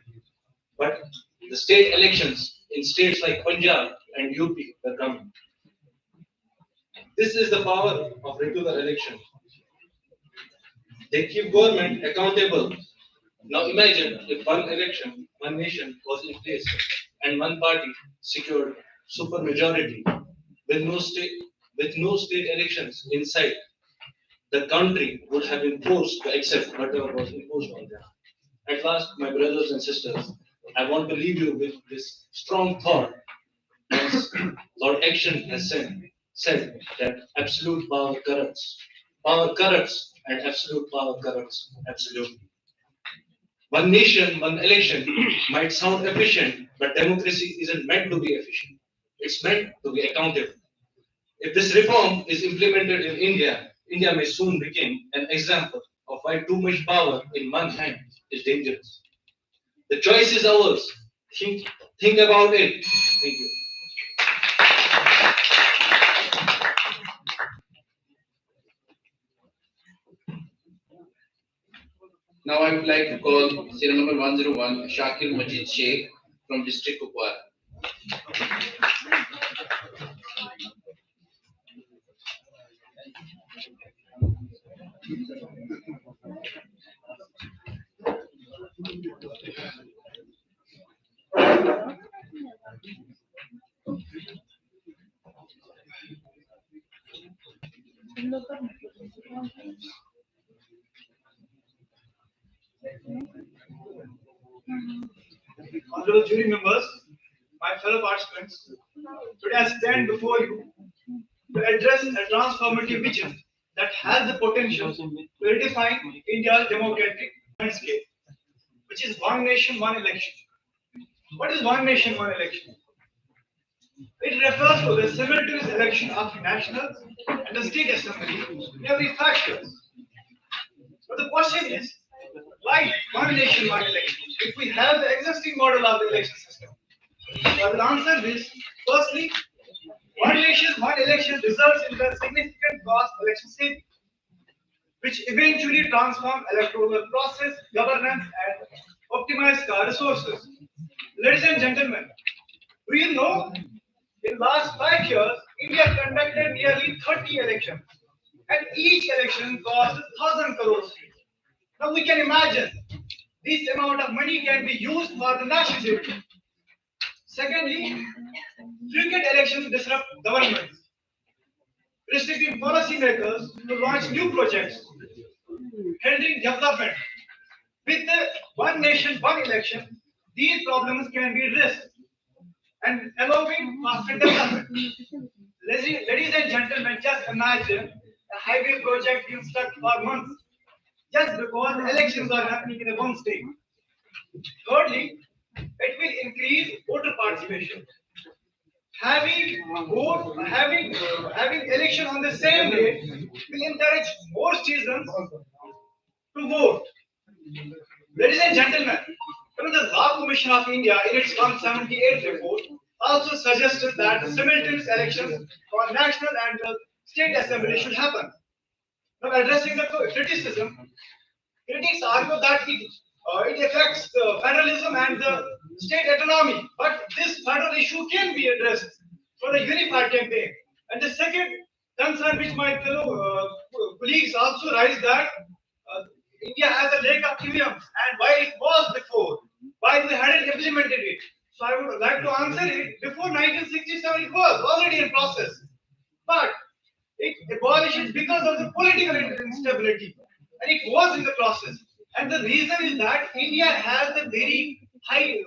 Speaker 12: but the state elections in states like Punjab and UP were coming. This is the power of regular election. They keep government accountable. Now imagine if one election, one nation was in place and one party secured super majority with no state elections in sight. The country would have been forced to accept whatever was imposed on them. At last, my brothers and sisters, I want to leave you with this strong thought. As Lord Action has said that absolute power corrupts. Power corrupts and absolute power corrupts absolutely. One nation, one election might sound efficient, but democracy isn't meant to be efficient. It's meant to be accountable. If this reform is implemented in India, India may soon become an example of why too much power in one hand is dangerous. The choice is ours. Think about it. Thank you.
Speaker 2: Now I would like to call serial number 101, Shakir Majid Sheikh from District Kupwara.
Speaker 6: Honorable jury members, my fellow participants, today I stand before you to address a transformative vision that has the potential to redefine India's democratic landscape, which is one nation, one election. What is one nation, one election? It refers to the simultaneous election of nationals and the state assembly in every 5 years. But the question is, why one nation, one election? If we have the existing model of the election system, I will answer this. Firstly, one nation, one election results in the significant cost election savings, which eventually transform electoral process, governance, and optimize car resources. Ladies and gentlemen, do you know in last 5 years, India conducted nearly 30 elections, and each election cost 1,000 crores. Now we can imagine this amount of money can be used for the national security. Secondly, frequent elections disrupt governments, restricting policymakers to launch new projects, hindering development. With the one nation, one election, these problems can be addressed and allowing faster development. Ladies and gentlemen, just imagine a highway project being stuck for months just because elections are happening in a one state. Thirdly, it will increase voter participation. Having election on the same day will encourage more citizens to vote. Ladies and gentlemen, even the Law Commission of India in its 178 report also suggested that the simultaneous elections for national and state assembly should happen. Now, addressing the criticism, critics argue that it affects the federalism and the state autonomy, but this federal issue can be addressed through a unified campaign. And the second concern, which my fellow colleagues also raised, that India has a lake of triumphs, and why it was before, why we hadn't implemented it. So I would like to answer it. Before 1967, it was already in process, but it abolished because of the political instability, and it was in the process. And the reason is that India has a very high,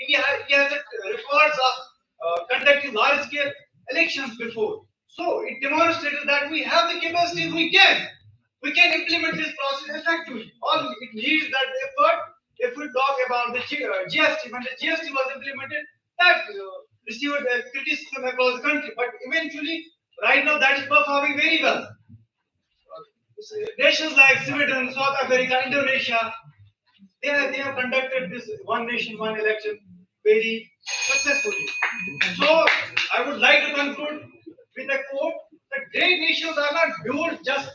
Speaker 6: India has records of conducting large-scale elections before. So it demonstrated that we have the capacity. We can implement this process effectively. All it needs that effort. If we talk about the GST, when the GST was implemented, that received criticism across the country. But eventually, right now, that is performing very well. Nations like Sweden, South Africa, Indonesia, they have conducted this one nation, one election very successfully. So I would like to conclude with a quote that great nations are not built just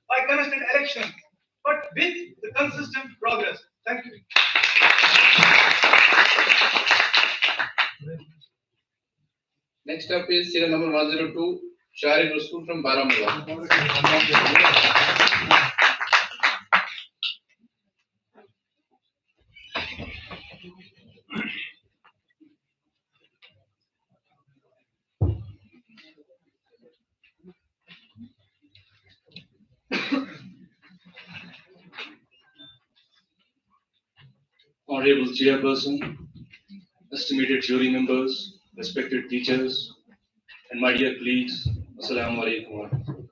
Speaker 6: by constant elections, but with the consistent progress. Thank you.
Speaker 2: Next up is serial number 102, Shari Rusku from Baramulla.
Speaker 4: Honorable Chairperson, estimated jury members, respected teachers, and my dear colleagues, Assalamu alaikum.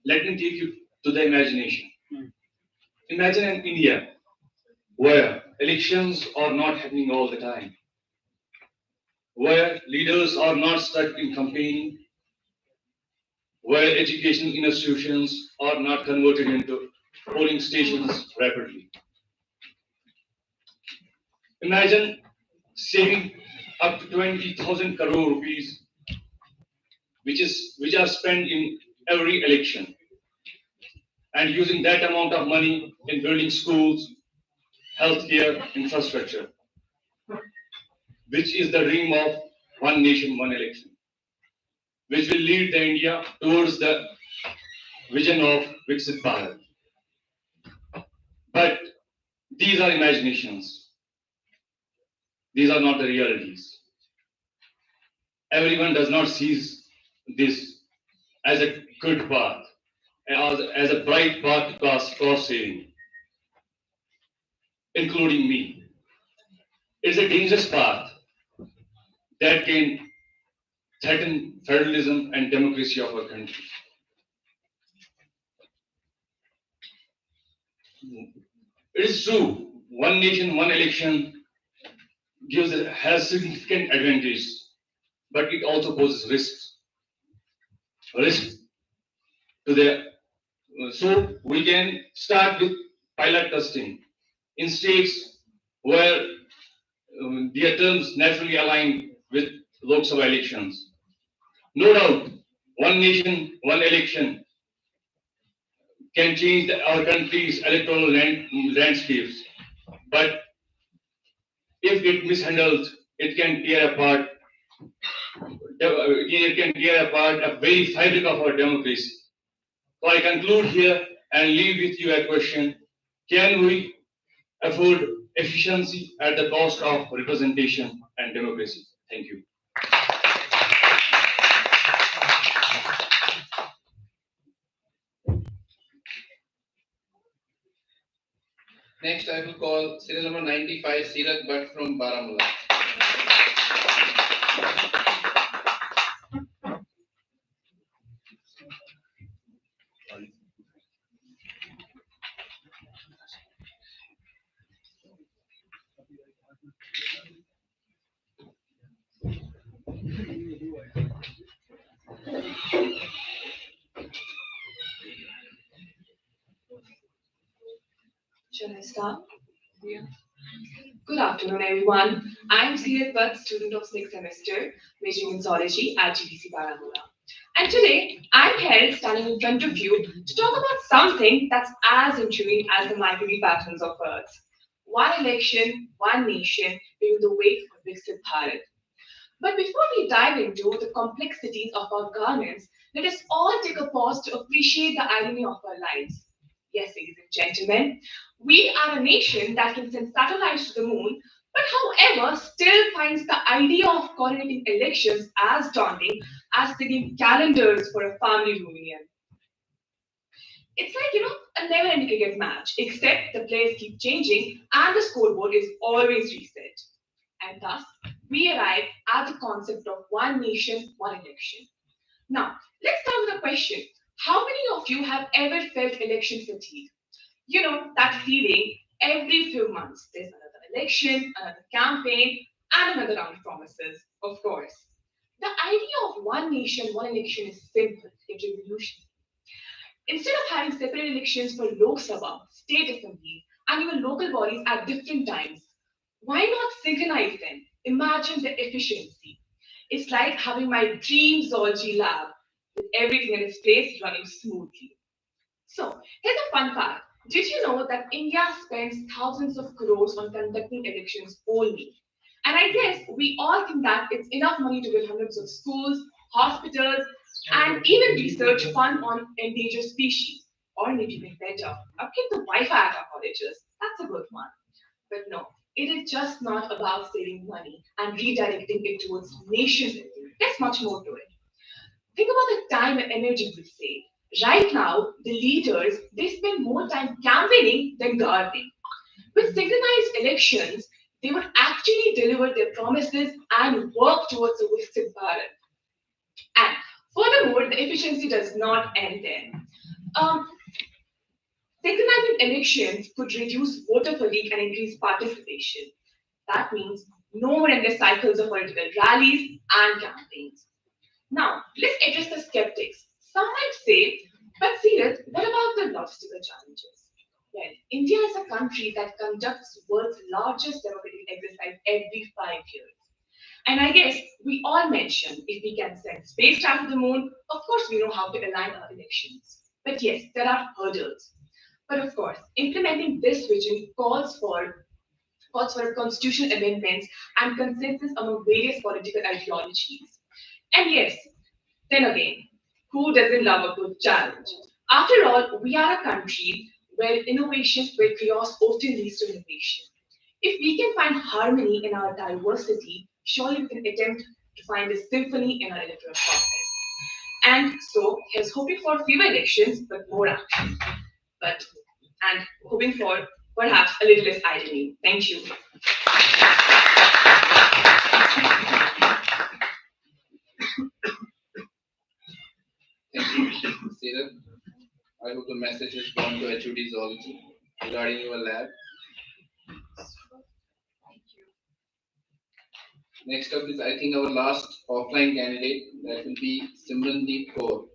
Speaker 4: Let me take you to the imagination. Imagine an India where elections are not happening all the time, where leaders are not stuck in campaigning, where educational institutions are not converted into polling stations rapidly. Imagine saving up to 20,000 crore rupees, which are spent in every election, and using that amount of money in building schools, healthcare, infrastructure, which is the dream of one nation, one election, which will lead the India towards the vision of Viksit Bharat. But these are imaginations. These are not the realities. Everyone does not see this as a good path, as a bright path to cost saving, including me. It's a dangerous path that can threaten federalism and democracy of our country. It is true, one nation, one election has significant advantages, but it also poses risks. Risk to the so we can start with pilot testing in states where their terms naturally align with Lok Sabha elections. No doubt, one nation, one election can change our country's electoral landscapes, but if it mishandled, it can tear apart. It can tear apart a very fabric of our democracy. So I conclude here and leave with you a question: can we afford efficiency at the cost of representation and democracy? Thank you.
Speaker 2: Next, I will call serial number 95, Sirat Bhatt from Baramulla.
Speaker 13: Shall I start? Yeah. Good afternoon, everyone. I'm Sirat Bhatt, student of 6th semester, majoring in zoology at GDC Baramulla. And today, I'm here standing in front of you to talk about something that's as intriguing as the migratory patterns of Earth. One election, one nation, paving the way for Viksit Bharat. But before we dive into the complexities of our governance, let us all take a pause to appreciate the irony of our lives. Yes, ladies and gentlemen, we are a nation that can send satellites to the moon, but however, still finds the idea of coordinating elections as daunting as singing calendars for a family reunion. It's like, a never ending cricket match, except the players keep changing and the scoreboard is always reset. And thus, we arrive at the concept of one nation, one election. Now, let's start with a question. How many of you have ever felt election fatigue? You know, that feeling every few months. There's another election, another campaign, and another round of promises, of course. The idea of one nation, one election is simple yet revolutionary. Instead of having separate elections for Lok Sabha, state assemblies, and even local bodies at different times, why not synchronize them? Imagine the efficiency. It's like having my dream zoology lab with everything in its place running smoothly. So, here's a fun fact. Did you know that India spends thousands of crores on conducting elections only? And I guess we all think that it's enough money to build hundreds of schools, hospitals, and even research fund on endangered species. Or maybe even better, upkeep the Wi-Fi at our colleges. That's a good one. But no, it is just not about saving money and redirecting it towards nation building. There's much more to it. Think about the time and energy we save. Right now, the leaders they spend more time campaigning than guarding. With synchronized elections, they would actually deliver their promises and work towards a Viksit Bharat. And furthermore, the efficiency does not end there. Um, Synchronizing elections could reduce voter fatigue and increase participation. That means no more endless cycles of political rallies and campaigns. Now, let's address the skeptics. Some might say, but Seerath, what about the logistical challenges? Well, India is a country that conducts the world's largest democratic exercise every 5 years. And I guess we all mentioned if we can send spacecraft to the moon, of course we know how to align our elections. But yes, there are hurdles. But of course, implementing this vision calls for constitutional amendments and consensus among various political ideologies. And yes, then again, who doesn't love a good challenge? After all, we are a country where chaos often leads to innovation. If we can find harmony in our diversity, surely we can attempt to find a symphony in our electoral process. And so, here's hoping for fewer elections but more action. But and hoping for perhaps a little less irony. Thank you.
Speaker 2: Thank you, Seerath. I hope the message has gone to HODs also regarding your lab. Next up is, I think, our last offline candidate. That will be Simrandeep Kaur,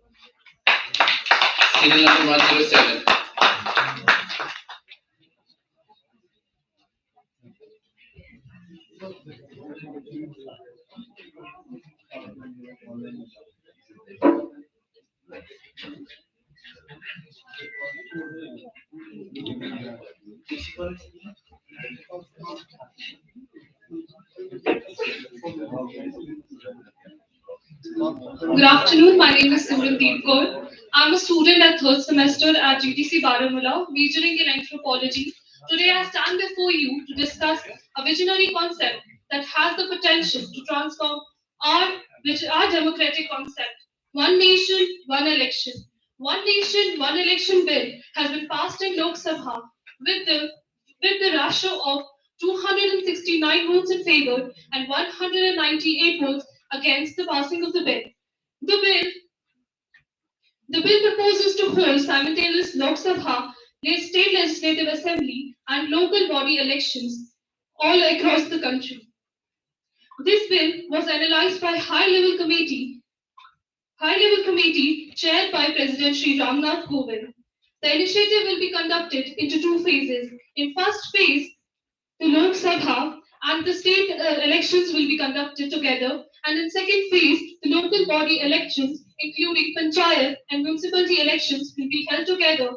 Speaker 2: serial number 107.
Speaker 9: Good afternoon. My name is Simrandeep Kaur. I'm a student at third semester at GTC Baramulla, majoring in anthropology. Today, I stand before you to discuss a visionary concept that has the potential to transform our, our democratic concept. One nation, one election. One nation, one election bill has been passed in Lok Sabha with the with the ratio of 269 votes in favor and 198 votes against the passing of the bill. The bill, the bill proposes to hold simultaneous Lok Sabha, state legislative assembly, and local body elections all across the country. This bill was analyzed by high-level committee chaired by President Sri Ramnath Kovind. The initiative will be conducted into two phases. In first phase, the Lok Sabha and the state elections will be conducted together, and in second phase, the local body elections, including panchayat and municipality elections, will be held together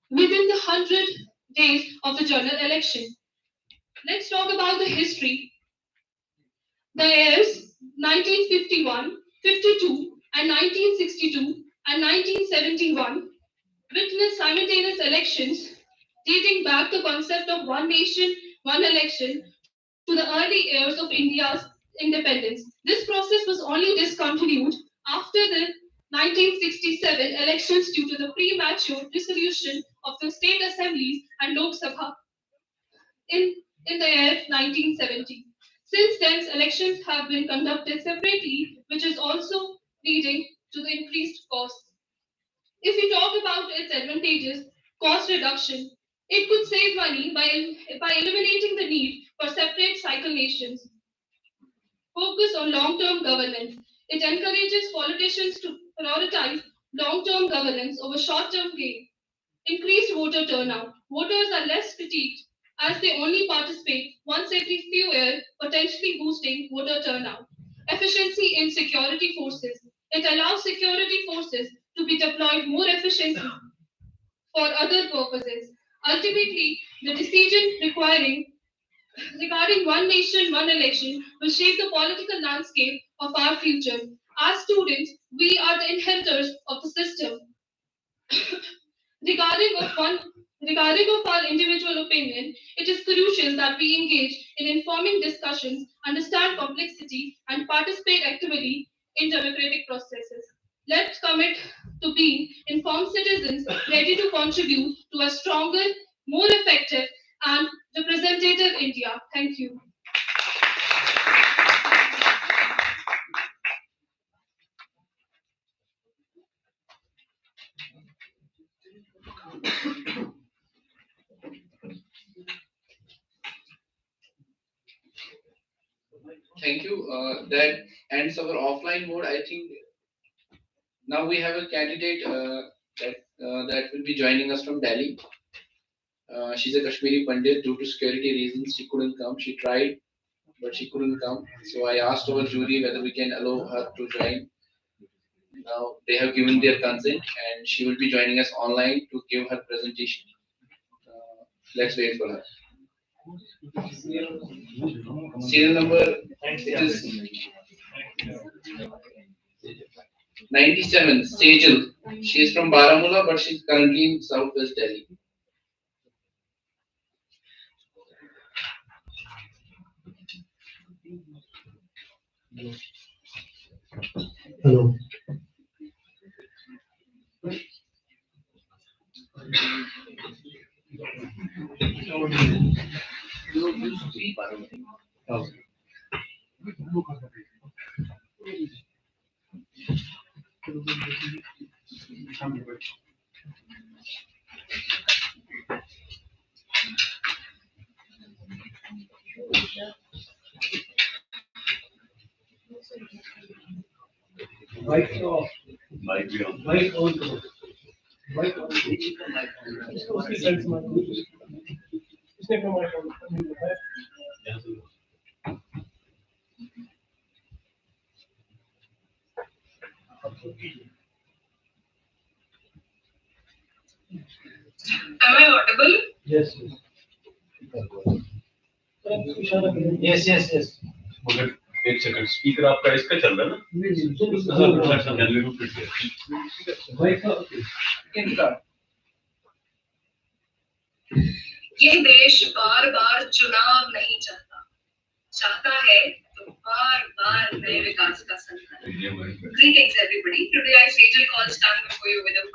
Speaker 9: within the 100 days of the general election. Let's talk about the history. The years 1951, 52, and 1962 and 1971 witnessed simultaneous elections dating back the concept of one nation, one election to the early years of India's independence. This process was only discontinued after the 1967 elections due to the premature dissolution of the state assemblies and Lok Sabha in, in the year 1970. Since then, elections have been conducted separately, which is also leading to the increased costs. If we talk about its advantages, cost reduction, it could save money by eliminating the need for separate cycle nations. Focus on long-term governance. It encourages politicians to prioritize long-term governance over short-term gain. Increased voter turnout. Voters are less fatigued as they only participate once every few years, potentially boosting voter turnout. Efficiency in security forces. It allows security forces to be deployed more efficiently for other purposes. Ultimately, the decision regarding one nation, one election will shape the political landscape of our future. As students, we are the inheritors of the system. Regarding of one Regarding of our individual opinion, it is crucial that we engage in informing discussions, understand complexity, and participate actively in democratic processes. Let's commit to being informed citizens ready to contribute to a stronger, more effective, and representative India. Thank you.
Speaker 2: Thank you. That ends our offline mode. I think now we have a candidate that will be joining us from Delhi. She's a Kashmiri Pandit. Due to security reasons, she couldn't come. She tried, but she couldn't come. So I asked our jury whether we can allow her to join. Now they have given their consent, and she will be joining us online to give her presentation. Let's wait for her. Serial number it is 97, Sejal. She is from Baramulla, but she's currently in Southwest Delhi.
Speaker 14: Hello. Okay. Mic off. Mic on. Mic on. Mic on.
Speaker 8: Am I audible?
Speaker 14: Yes. Yes. Yes. Yes.
Speaker 4: मगर एक second speaker आपका इसका चल रहा है ना can we repeat
Speaker 14: Mic off. Can start.
Speaker 8: ये देश बार बार चुनाव नहीं चाहता, चाहता है तो बार बार नए विकास का संकल्प. Greetings everybody. Today I Sejal call stand before you with a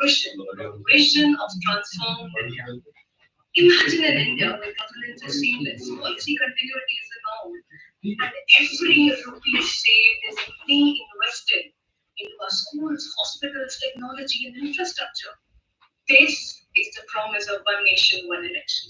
Speaker 8: vision of transformed India. Imagine an India where governance is seamless, policy continuity is the norm, and every rupee saved is reinvested into our schools, hospitals, technology, and infrastructure. This is the promise of one nation, one election.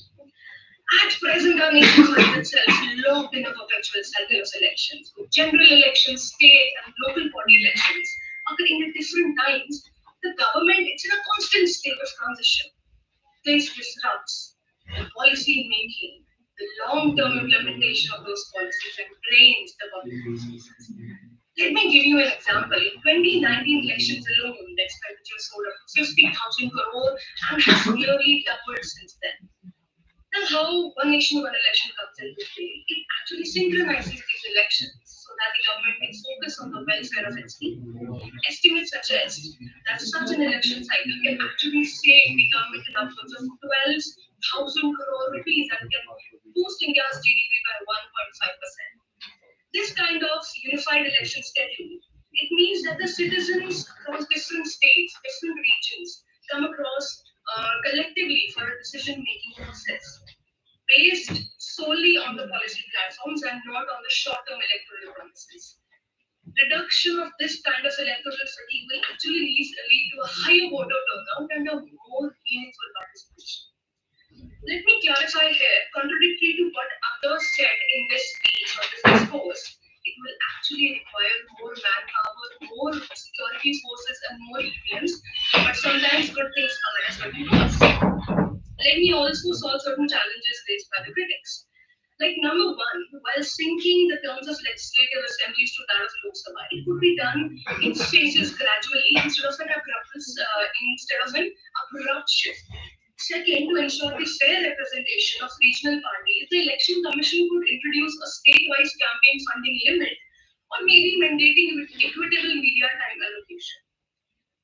Speaker 8: At present, our nation finds itself locked in a perpetual cycle of elections, with general elections, state and local body elections occurring at different times. The government is in a constant state of transition. This disrupts the policy making, the long-term implementation of those policies, and drains the public resources. Let me give you an example. In 2019 elections alone, the expenditure soared up to 50,000 crore and has nearly doubled since then. Now, how one nation, one election comes into play, it actually synchronizes these elections so that the government can focus on the welfare of its people. Estimates suggest that such an election cycle can actually save the government in upwards of 12,000 crore rupees and can boost India's GDP by 1.5%. This kind of unified election schedule, it means that the citizens across different states, different regions, come across collectively for a decision-making process based solely on the policy platforms and not on the short-term electoral promises. Reduction of this kind of electoral fatigue will actually lead to a higher voter turnout and a more meaningful participation. Let me clarify here, contradictory to what others said in this speech or this discourse, it will actually require more manpower, more security forces, and more EVMs, but sometimes good things come at a certain cost. Let me also solve certain challenges raised by the critics.
Speaker 15: Like number one, while syncing the terms of legislative assemblies to that of Lok Sabha, it could be done in phases gradually instead of an abrupt shift. Second, to ensure the fair representation of regional parties, the Election Commission could introduce a state-wise campaign funding limit or maybe mandating equitable media time allocation.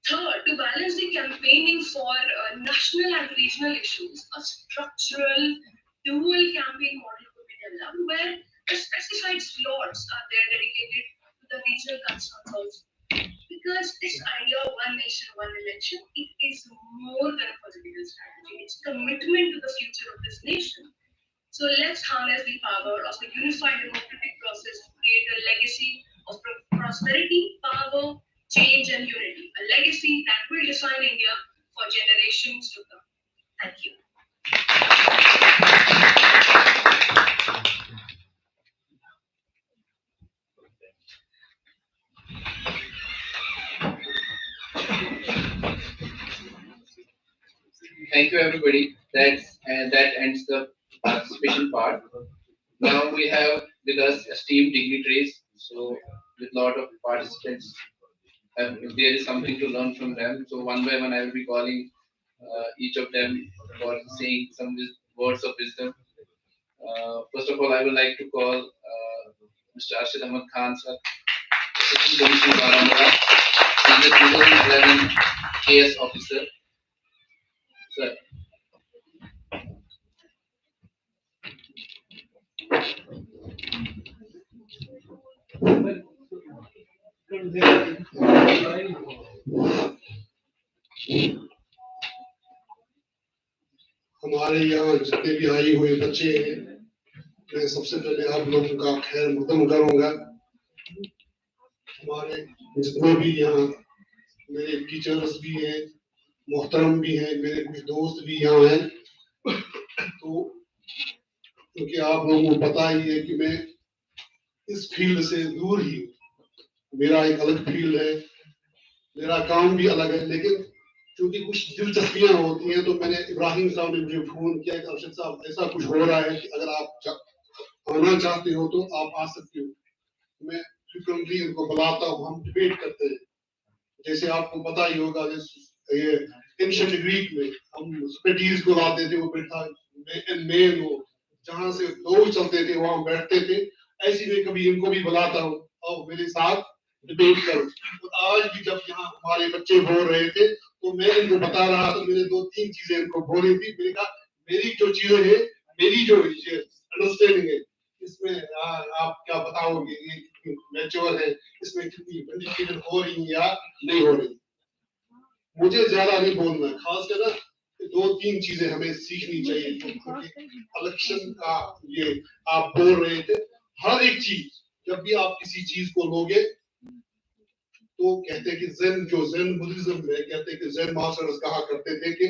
Speaker 15: Third, to balance the campaigning for national and regional issues, a structural dual campaign model could be developed where the specified slots are there dedicated to the regional concerns also. Because this idea of one nation, one election, it is more than a political strategy. It's commitment to the future of this nation. So let's harness the power of the unified democratic process to create a legacy of prosperity, power, change, and unity. A legacy that will define India for generations to come. Thank you.
Speaker 2: Thank you, everybody. That ends the participation part. Now we have with us esteemed dignitaries. So with lot of participants, if there is something to learn from them. So one by one, I will be calling each of them for saying some words of wisdom. First of all, I would like to call Mr. Arshid Ahmad Khan, sir, Assistant Commissioner Baramulla. He is a 2011 KS officer. Sir.
Speaker 16: हमारे यहाँ जितने भी आए हुए बच्चे हैं, मैं सबसे पहले आप लोगों का खैर मकदम करूंगा। हमारे जितने भी यहाँ मेरे टीचर्स भी हैं, मोहतरम भी हैं, मेरे कुछ दोस्त भी यहाँ हैं, तो क्योंकि आप लोगों को पता ही है कि मैं इस फील्ड से दूर ही, मेरा एक अलग फील्ड है, मेरा काम भी अलग है, लेकिन क्योंकि कुछ दिलचस्पियां होती हैं तो मैंने इब्राहिम साहब ने मुझे फोन किया कि अर्शद साहब ऐसा कुछ हो रहा है कि अगर आप आना चाहते हो तो आप आ सकते हो। मैं फ्रिक्वेंटली इनको बुलाता हूँ, हम डिबेट करते हैं। जैसे आपको पता ही होगा ये एंशिएंट ग्रीक में हम सोक्रेटिस को लाते थे, वो बैठा मेन वो जहाँ से दो चलते थे वहां बैठते थे। ऐसे में कभी इनको भी बुलाता हूँ और मेरे साथ डिबेट करो। तो आज भी जब यहाँ हमारे बच्चे बोल रहे थे तो मैं इनको बता रहा था, मैंने 2-3 चीजें इनको बोली थी। मैंने कहा मेरी जो चीजें है, मेरी जो अंडरस्टैंडिंग है, इसमें आप क्या बताओगे, ये कितनी मैच्योर है, इसमें कितनी बेनिफिट हो रही है या नहीं हो रही। मुझे ज्यादा नहीं बोलना, खासकर ना 2-3 चीजें हमें सीखनी चाहिए। इलेक्शन का ये आप बोल रहे थे, हर एक चीज जब भी आप किसी चीज को लोगे तो कहते हैं कि ज़ेन बुद्धिज्म में कहते हैं कि ज़ेन मास्टर्स कहा करते थे कि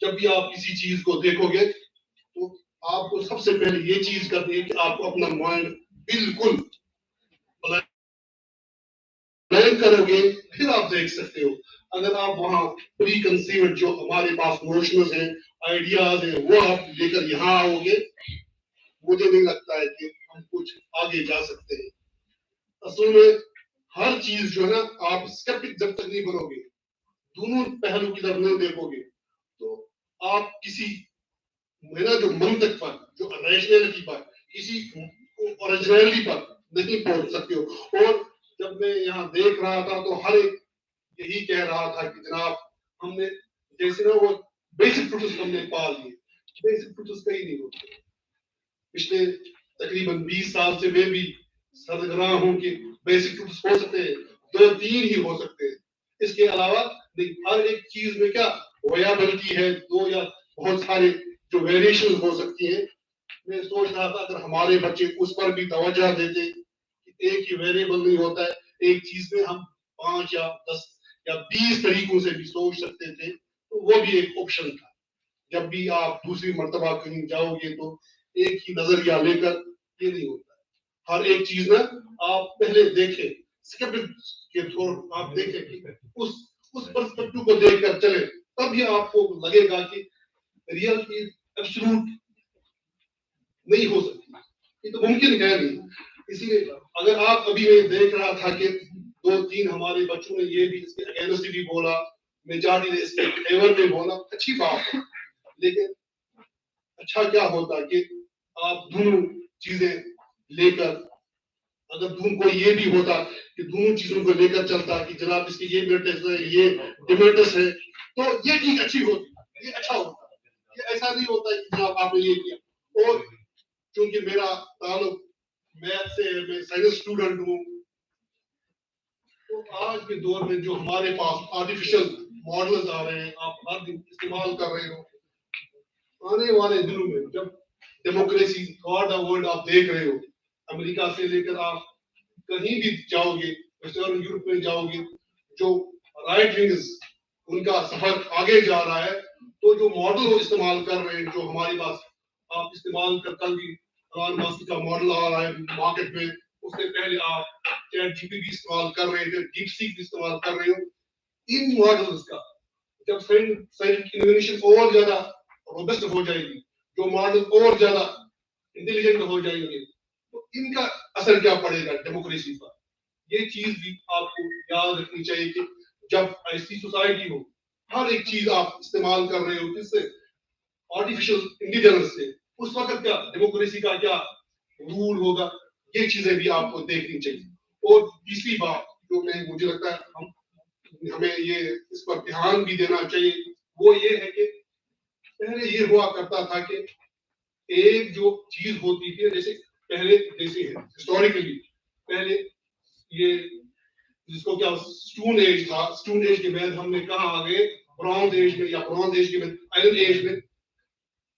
Speaker 16: जब भी आप किसी चीज को देखोगे तो आपको सबसे पहले ये चीज करनी है कि आपको अपना माइंड बिल्कुल ब्लैंक करोगे, फिर आप देख सकते हो। अगर आप वहाँ प्री कंसीव्ड जो हमारे पास नोशंस हैं, आइडियाज हैं, वो आप लेकर यहाँ आओगे, मुझे नहीं लगता है कि हम कुछ आगे जा सकते हैं। असल में हर चीज जो है ना, आप स्केप्टिक जब तक नहीं बनोगे, दोनों पहलू की तरफ नहीं देखोगे, तो आप किसी मेरा जो मंतक पर, जो रैशनैलिटी पर, किसी ओरिजिनलिटी पर नहीं पहुंच सकते हो। और जब मैं यहाँ देख रहा था तो हर एक यही कह रहा था कि जनाब हमने जैसे ना वो बेसिक ट्रूथ्स हमने पा लिए, बेसिक ट्रूथ्स कहीं नहीं होते। पिछले तकरीबन 20 साल से मैं भी सरगर्म हूँ कि बेसिक ट्रूथ्स हो सकते हैं, 2-3 ही हो सकते हैं, इसके अलावा नहीं। हर एक चीज में क्या वयाबिलिटी है, 2 या बहुत सारे जो वेरिएशन हो सकती है। मैं सोच रहा था अगर हमारे बच्चे उस पर भी तवज्जो देते कि एक ही वेरिएबल नहीं होता है, एक चीज में हम 5 या 10 या 20 तरीकों से भी सोच सकते थे, तो वो भी एक ऑप्शन था। जब भी आप दूसरी मर्तबा कहीं जाओगे तो एक ही नजरिया लेकर ये नहीं होता है। हर एक चीज ना आप पहले देखें, स्केप्टिक के थ्रू आप देखें कि उस पर्सपेक्टिव को देखकर चले, तब ही आपको लगेगा कि रियलिटी एब्सोल्यूट नहीं हो सकती। ये तो मुमकिन है नहीं। इसीलिए अगर आप अभी मैं देख रहा था कि 2-3 हमारे बच्चों ने ये भी इसके अगेंस्ट भी बोला, मेजॉरिटी ने इसके फेवर में बोला, अच्छी बात है, लेकिन अच्छा क्या होता कि आप दोनों चीजें लेकर, अगर दोनों को ये भी होता कि दोनों चीजों को लेकर चलता कि जनाब इसके ये मेरिट्स है, ये डिमेरिट्स है, तो ये चीज अच्छी होती, ये अच्छा होता। ये ऐसा नहीं होता कि जनाब आपने ये किया। और क्योंकि मेरा ताल्लुक मैथ से है, मैं साइंस स्टूडेंट हूँ, तो आज के दौर में जो हमारे पास आर्टिफिशियल मॉडल्स आ रहे हैं, आप हर दिन इस्तेमाल कर रहे हो, आने वाले दिनों में जब डेमोक्रेसी थ्रू द वर्ल्ड आप देख रहे हो, अमेरिका से लेकर आप कहीं भी जाओगे, वेस्टर्न यूरोप में जाओगे, जो राइट विंग्स उनका सफर आगे जा रहा है, तो जो मॉडल वो इस्तेमाल कर रहे हैं, जो हमारे पास आप इस्तेमाल कर, कल भी का मॉडल आ रहा है मार्केट में, उससे पहले आप चैट जीपीटी इस्तेमाल कर रहे थे, डीप सीक इस्तेमाल कर रहे हो। इन मॉडल्स का जब साइंटिफिक इनोवेशन और ज्यादा रोबस्ट हो जाएगी, जो मॉडल और ज्यादा इंटेलिजेंट हो जाएंगे, तो इनका असर क्या पड़ेगा डेमोक्रेसी पर, ये चीज भी आपको याद रखनी चाहिए कि जब ऐसी सोसाइटी हो, हर एक चीज आप इस्तेमाल कर रहे हो किससे, आर्टिफिशियल इंटेलिजेंस से, उस वक्त क्या डेमोक्रेसी का क्या रूल होगा, ये चीजें भी आपको देखनी चाहिए। और तीसरी बात जो मुझे लगता है हमें ये इस पर ध्यान भी देना चाहिए, वो ये है कि पहले ये हुआ करता था कि एक जो चीज होती थी, जैसे पहले जैसे है हिस्टोरिकली, पहले ये जिसको क्या स्टोन एज था, स्टोन एज के बाद हमने कहा आ गए ब्रॉन्ज एज में, या ब्रॉन्ज एज के बाद आयरन एज में।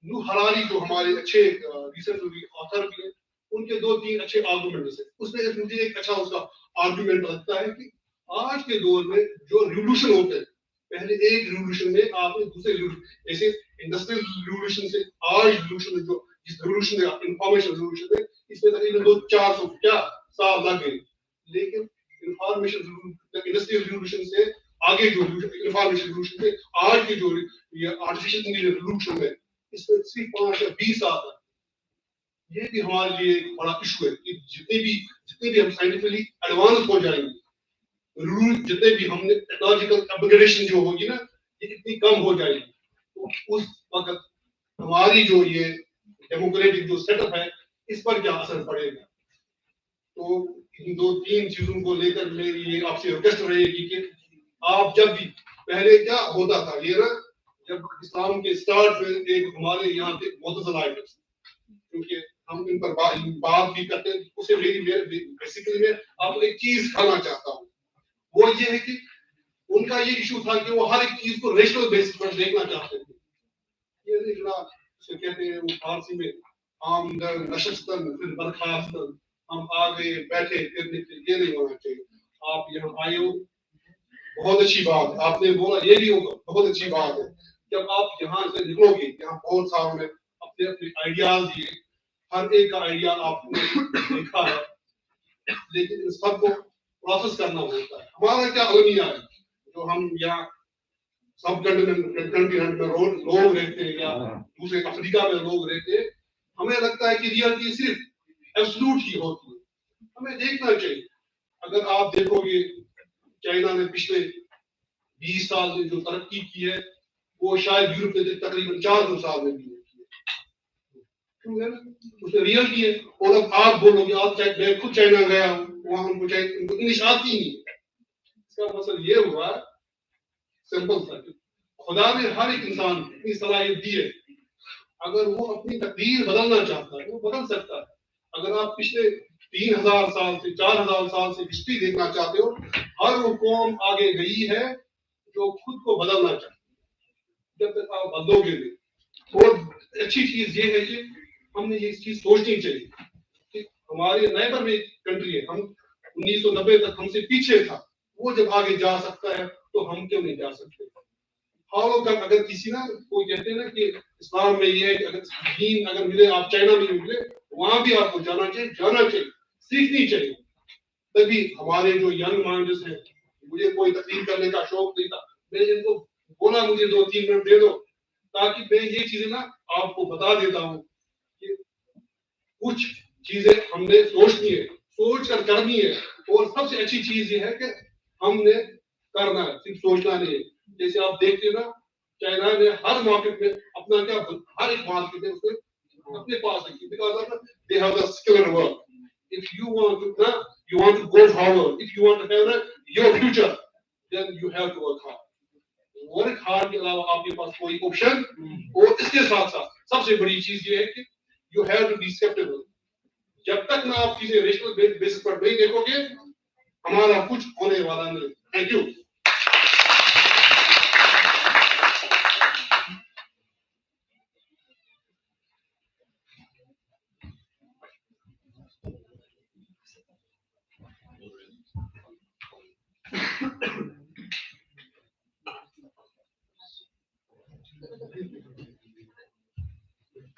Speaker 16: नू हरारी जो हमारे अच्छे रिसेंट ऑथर भी हैं, उनके 2-3 अच्छे आर्गुमेंट्स है, उसमें मुझे एक अच्छा उसका आर्गुमेंट लगता है कि आज के दौर में जो रिवोल्यूशन होते हैं, पहले एक रिवोल्यूशन में आपने दूसरे जैसे इंडस्ट्रियल रिवोल्यूशन से आज रिवोल्यूशन में, जो इस रिवोल्यूशन में इंफॉर्मेशन रिवोल्यूशन में, इसमें तकरीबन 200-400 क्या साल लग गए, लेकिन इंफॉर्मेशन इंडस्ट्रियल रिवोल्यूशन से आगे जो इंफॉर्मेशन रिवोल्यूशन से आज के जो ये आर्टिफिशियल इंटेलिजेंस रिवोल्यूशन है, इसमें सिर्फ 5 या 20 साल है। ये भी हमारे लिए एक बड़ा इशू है कि जितने भी हम साइंटिफिकली एडवांस हो जाएंगे, रूल जितने भी हमने टेक्नोलॉजिकल अपग्रेडेशन जो होगी ना, ये इतनी कम हो जाएगी, तो उस वक्त हमारी जो ये डेमोक्रेटिक जो सेटअप है, इस पर क्या असर पड़ेगा। तो इन 2-3 चीजों को लेकर मेरी ये आपसे रिक्वेस्ट रहेगी कि आप जब भी, पहले क्या होता था ये ना, जब इस्लाम के स्टार्ट में एक हमारे यहाँ पे मुतज़िला आए थे, क्योंकि हम इन पर बात भी करते हैं, उसे बेसिकली मैं आपको एक चीज कहना चाहता हूँ, वो ये है कि उनका ये इशू था कि वो हर एक चीज को रेशनल बेसिस पर देखना चाहते थे। ये देखना उसे कहते हैं वो फारसी में आमदन नशस्तन फिर बरखास्तन, हम आ गए बैठे फिरने, ये नहीं होना चाहिए। आप यहाँ आए हो, बहुत अच्छी बात, आपने बोला ये भी होगा, बहुत अच्छी बात है। जब आप यहाँ से निकलोगे, यहाँ बहुत सारों ने अपने अपने आइडियाज दिए, हर एक का आइडिया आपने देखा है, लेकिन इन सबको प्रोसेस करना होता है। हमारा क्या अलमिया है, जो हम यहाँ सब कंटिनेंट में लोग रहते हैं, या दूसरे अफ्रीका में लोग रहते हैं, हमें लगता है कि रियलिटी सिर्फ एब्सोल्यूट ही होती है। हमें देखना चाहिए, अगर आप देखोगे चाइना ने पिछले 20 साल में जो तरक्की की है, वो शायद यूरोप में तकरीबन 400 साल में भी नहीं की है, क्यों है ना, उसमें रियलिटी है। और अब आप बोलोगे, आप मैं खुद चाइना गया हूँ, वहां उनको इंग्लिश आती नहीं, इसका मतलब ये हुआ सिंपल सा, खुदा ने हर एक इंसान इतनी सलाहियत दी है, अगर वो अपनी तकदीर बदलना चाहता है वो बदल सकता है। अगर आप पिछले 3000 साल से 4000 साल से हिस्ट्री देखना चाहते हो, हर वो कौम आगे गई है जो खुद को बदलना चाहती है, जब तक आप बदलोगे नहीं। और अच्छी चीज ये है कि हमने ये चीज सोचनी चाहिए कि हमारे नेबर में कंट्री है, हम 1990 तक हमसे पीछे था, वो जब आगे जा सकता है तो हम क्यों नहीं जा सकते। फॉलो कर, अगर किसी ना कोई कहते हैं ना कि इस्लाम में ये है कि अगर दीन अगर मिले, आप चाइना में मिले, वहां भी आपको जाना चाहिए, सीखनी चाहिए। तभी हमारे जो यंग माइंड्स हैं, मुझे कोई तकलीफ करने का शौक नहीं था, मैंने इनको बोला मुझे 2-3 मिनट दे दो, ताकि मैं ये चीजें ना आपको बता देता हूँ कि कुछ चीजें हमने सोचनी है, सोच कर करनी है। और सबसे अच्छी चीज ये है कि हमने करना है, सिर्फ सोचना नहीं है। जैसे आप देखते हैं ना, चाइना ने हर मार्केट में अपना क्या, हर एक मार्केट में उसने अपने पास रखी, because they have the skill and work. If you want to go forward, if you want to have your future, then you have to work hard. Work hard के अलावा आपके पास कोई ऑप्शन। और इसके साथ साथ सबसे बड़ी चीज ये है कि you have to be sceptical. जब तक ना आप चीजें रेशनल बेसिस पर नहीं देखोगे, हमारा कुछ होने वाला नहीं। Thank you.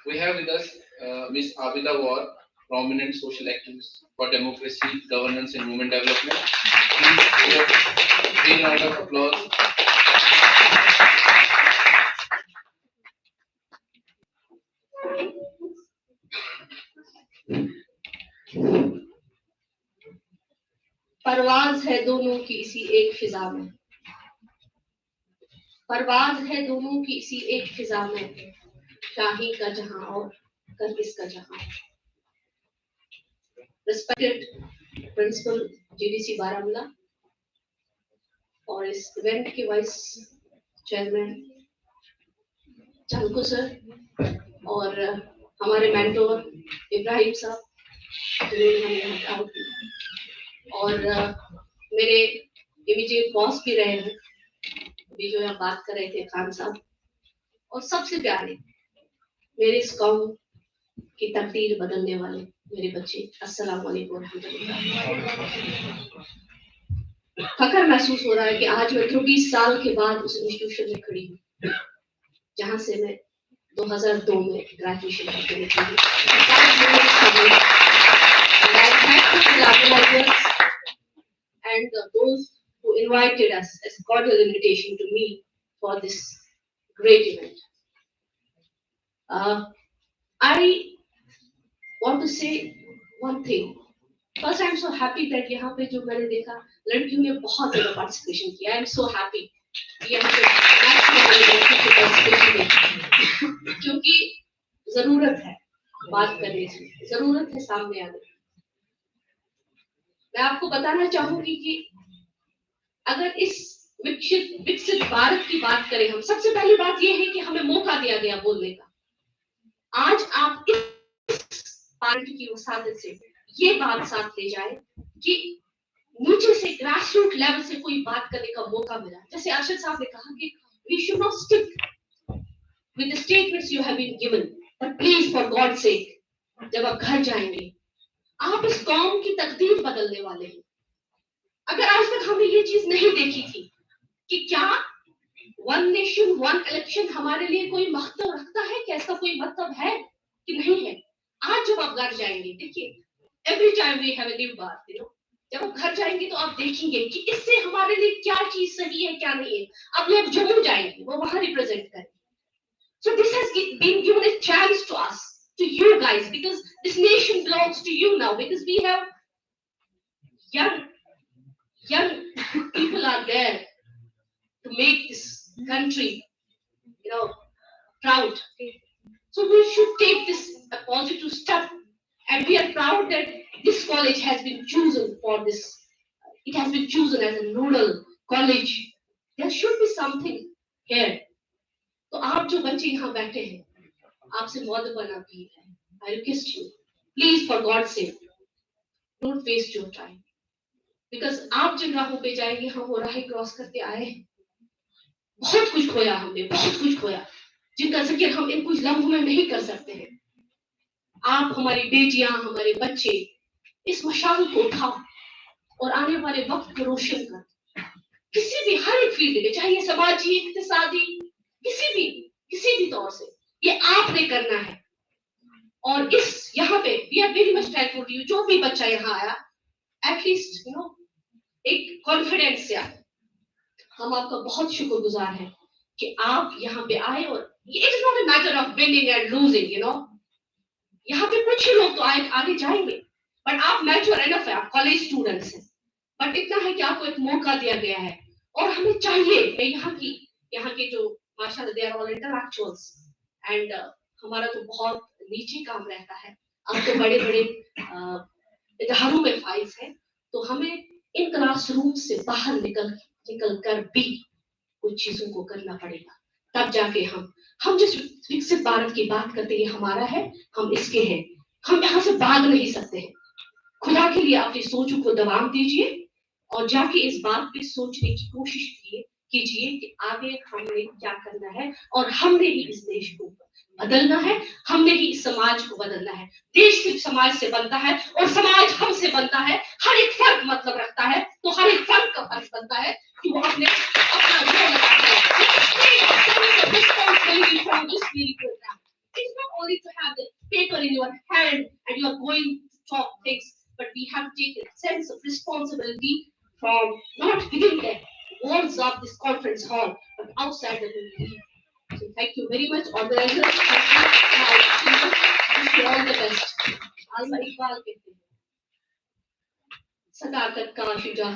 Speaker 2: We have with us Ms. Abida War, prominent social activist for democracy, governance, and human development. Please give a big round of applause.
Speaker 17: परवाज है दोनों की इसी एक फिजा में, परवाज है दोनों की इसी एक फिजा में, शाही का जहां और कर किसका जहां। रिस्पेक्टेड प्रिंसिपल जीडीसी बारामूला और इस इवेंट के वाइस चेयरमैन चंकू सर और हमारे मेंटोर इब्राहिम साहब, जिन्होंने हमें यहाँ आउट किया, और मेरे इमीडिएट बॉस भी रहे हैं, अभी जो यहाँ बात कर रहे थे खान साहब, और सबसे प्यारे मेरे इस कौम की तकदीर बदलने वाले मेरे बच्चे, अस्सलाम वालेकुम। फख्र महसूस हो रहा है कि आज मैं 23 साल के बाद उस इंस्टीट्यूशन में खड़ी हूँ जहाँ से मैं 2002 में ग्रेजुएशन करके निकली। And those who invited us as a cordial invitation to me for this great event. I want to say one thing. First, I'm so happy that यहाँ पे जो मैंने देखा लड़कियों ने बहुत ज़्यादा participation किया. I'm so happy. क्योंकि जरूरत है बात करने की, जरूरत है सामने आने की। मैं आपको बताना चाहूंगी कि अगर इस विकसित भारत की बात करें हम, सबसे पहली बात यह है कि हमें मौका दिया गया बोलने का। आज आप इस पार्टी की वसादत से ये बात साथ ले जाए कि नीचे से ग्रास रूट लेवल से कोई बात करने का मौका मिला। जैसे अर्शद साहब ने कहा कि we should not stick with the statements you have been given, but please for God sake जब आप घर जाएंगे आप इस कौम की तकदीर बदलने वाले हैं। अगर आज तक हमने ये चीज नहीं देखी थी कि क्या वन नेशन वन इलेक्शन हमारे लिए कोई महत्व रखता है, क्या इसका कोई मतलब है कि नहीं है, आज जब आप घर जाएंगे, देखिए every time we have a new बात, जब आप घर जाएंगे तो आप देखेंगे कि इससे हमारे लिए क्या चीज सही है क्या नहीं है। अब लोग जम्मू जाएंगे, वो वहां रिप्रेजेंट करेंगे। So this has been given a chance to us, to you guys, because this nation belongs to you now, because we have young people are there to make this country, proud. So we should take this a positive step, and we are proud that this college has been chosen for this. It has been chosen as a nodal college. There should be something here. तो आप जो बच्चे यहाँ बैठे हैं, आपसे बहुत बड़ा अपील है, I request you, please for God's sake, don't waste your time, because आप जिन राहों पे जाएंगे, हम वो राहें क्रॉस करके आए हैं, बहुत कुछ खोया हमने, बहुत कुछ खोया, जिनका जिक्र हम इन कुछ लम्हों में नहीं कर सकते हैं। आप हमारी बेटियां, हमारे बच्चे इस मशाल को उठाओ और आने वाले वक्त को रोशन कर, किसी भी हर एक फील्ड में, चाहे ये समाजी, इक्तिसादी, किसी भी तौर से ये आपने करना है। और इस यहाँ पे we are very much thankful to you, जो भी बच्चा यहाँ आया एटलीस्ट एक कॉन्फिडेंस से आया। हम आपका बहुत शुक्रगुजार हैं कि आप यहाँ पे आए, और it is not a matter of winning and losing, यहाँ पे कुछ ही लोग तो आगे जाएंगे, बट आप मैच्योर एनफ है, आप कॉलेज स्टूडेंट्स हैं, बट इतना है कि आपको एक मौका दिया गया है और हमें चाहिए कि यहाँ के जो माशाल्लाह they are all intellectuals and हमारा तो बहुत नीचे काम रहता है, अब तो बड़े बड़े इदारों में फाइल्स है, तो हमें इन क्लासरूम से बाहर निकल कर भी कुछ चीजों को करना पड़ेगा, तब जाके हम जिस विकसित भारत की बात करते हैं, ये हमारा है, हम इसके हैं, हम यहाँ से भाग नहीं सकते हैं। खुदा के लिए अपनी सोचों को दबाव दीजिए और जाके इस बात पे सोचने की कोशिश कीजिए कि आगे हमने क्या करना है और हमने ही इस देश को बदलना है, हमने ही इस समाज को बदलना है। देश सिर्फ समाज से बनता है और समाज हमसे बनता है। हर एक फर्क मतलब रखता है, तो हर एक फर्क का फर्ज बनता है कि वो अपना जोर लगाता है। It's not only to have the paper in your hand and you are going to talk things, but we have to take a sense of responsibility from not within the walls of this conference hall, but outside the building. So thank you very much, organizers. Wish you all the best. Allah Iqbal कहते हैं, सदाकत का शुजा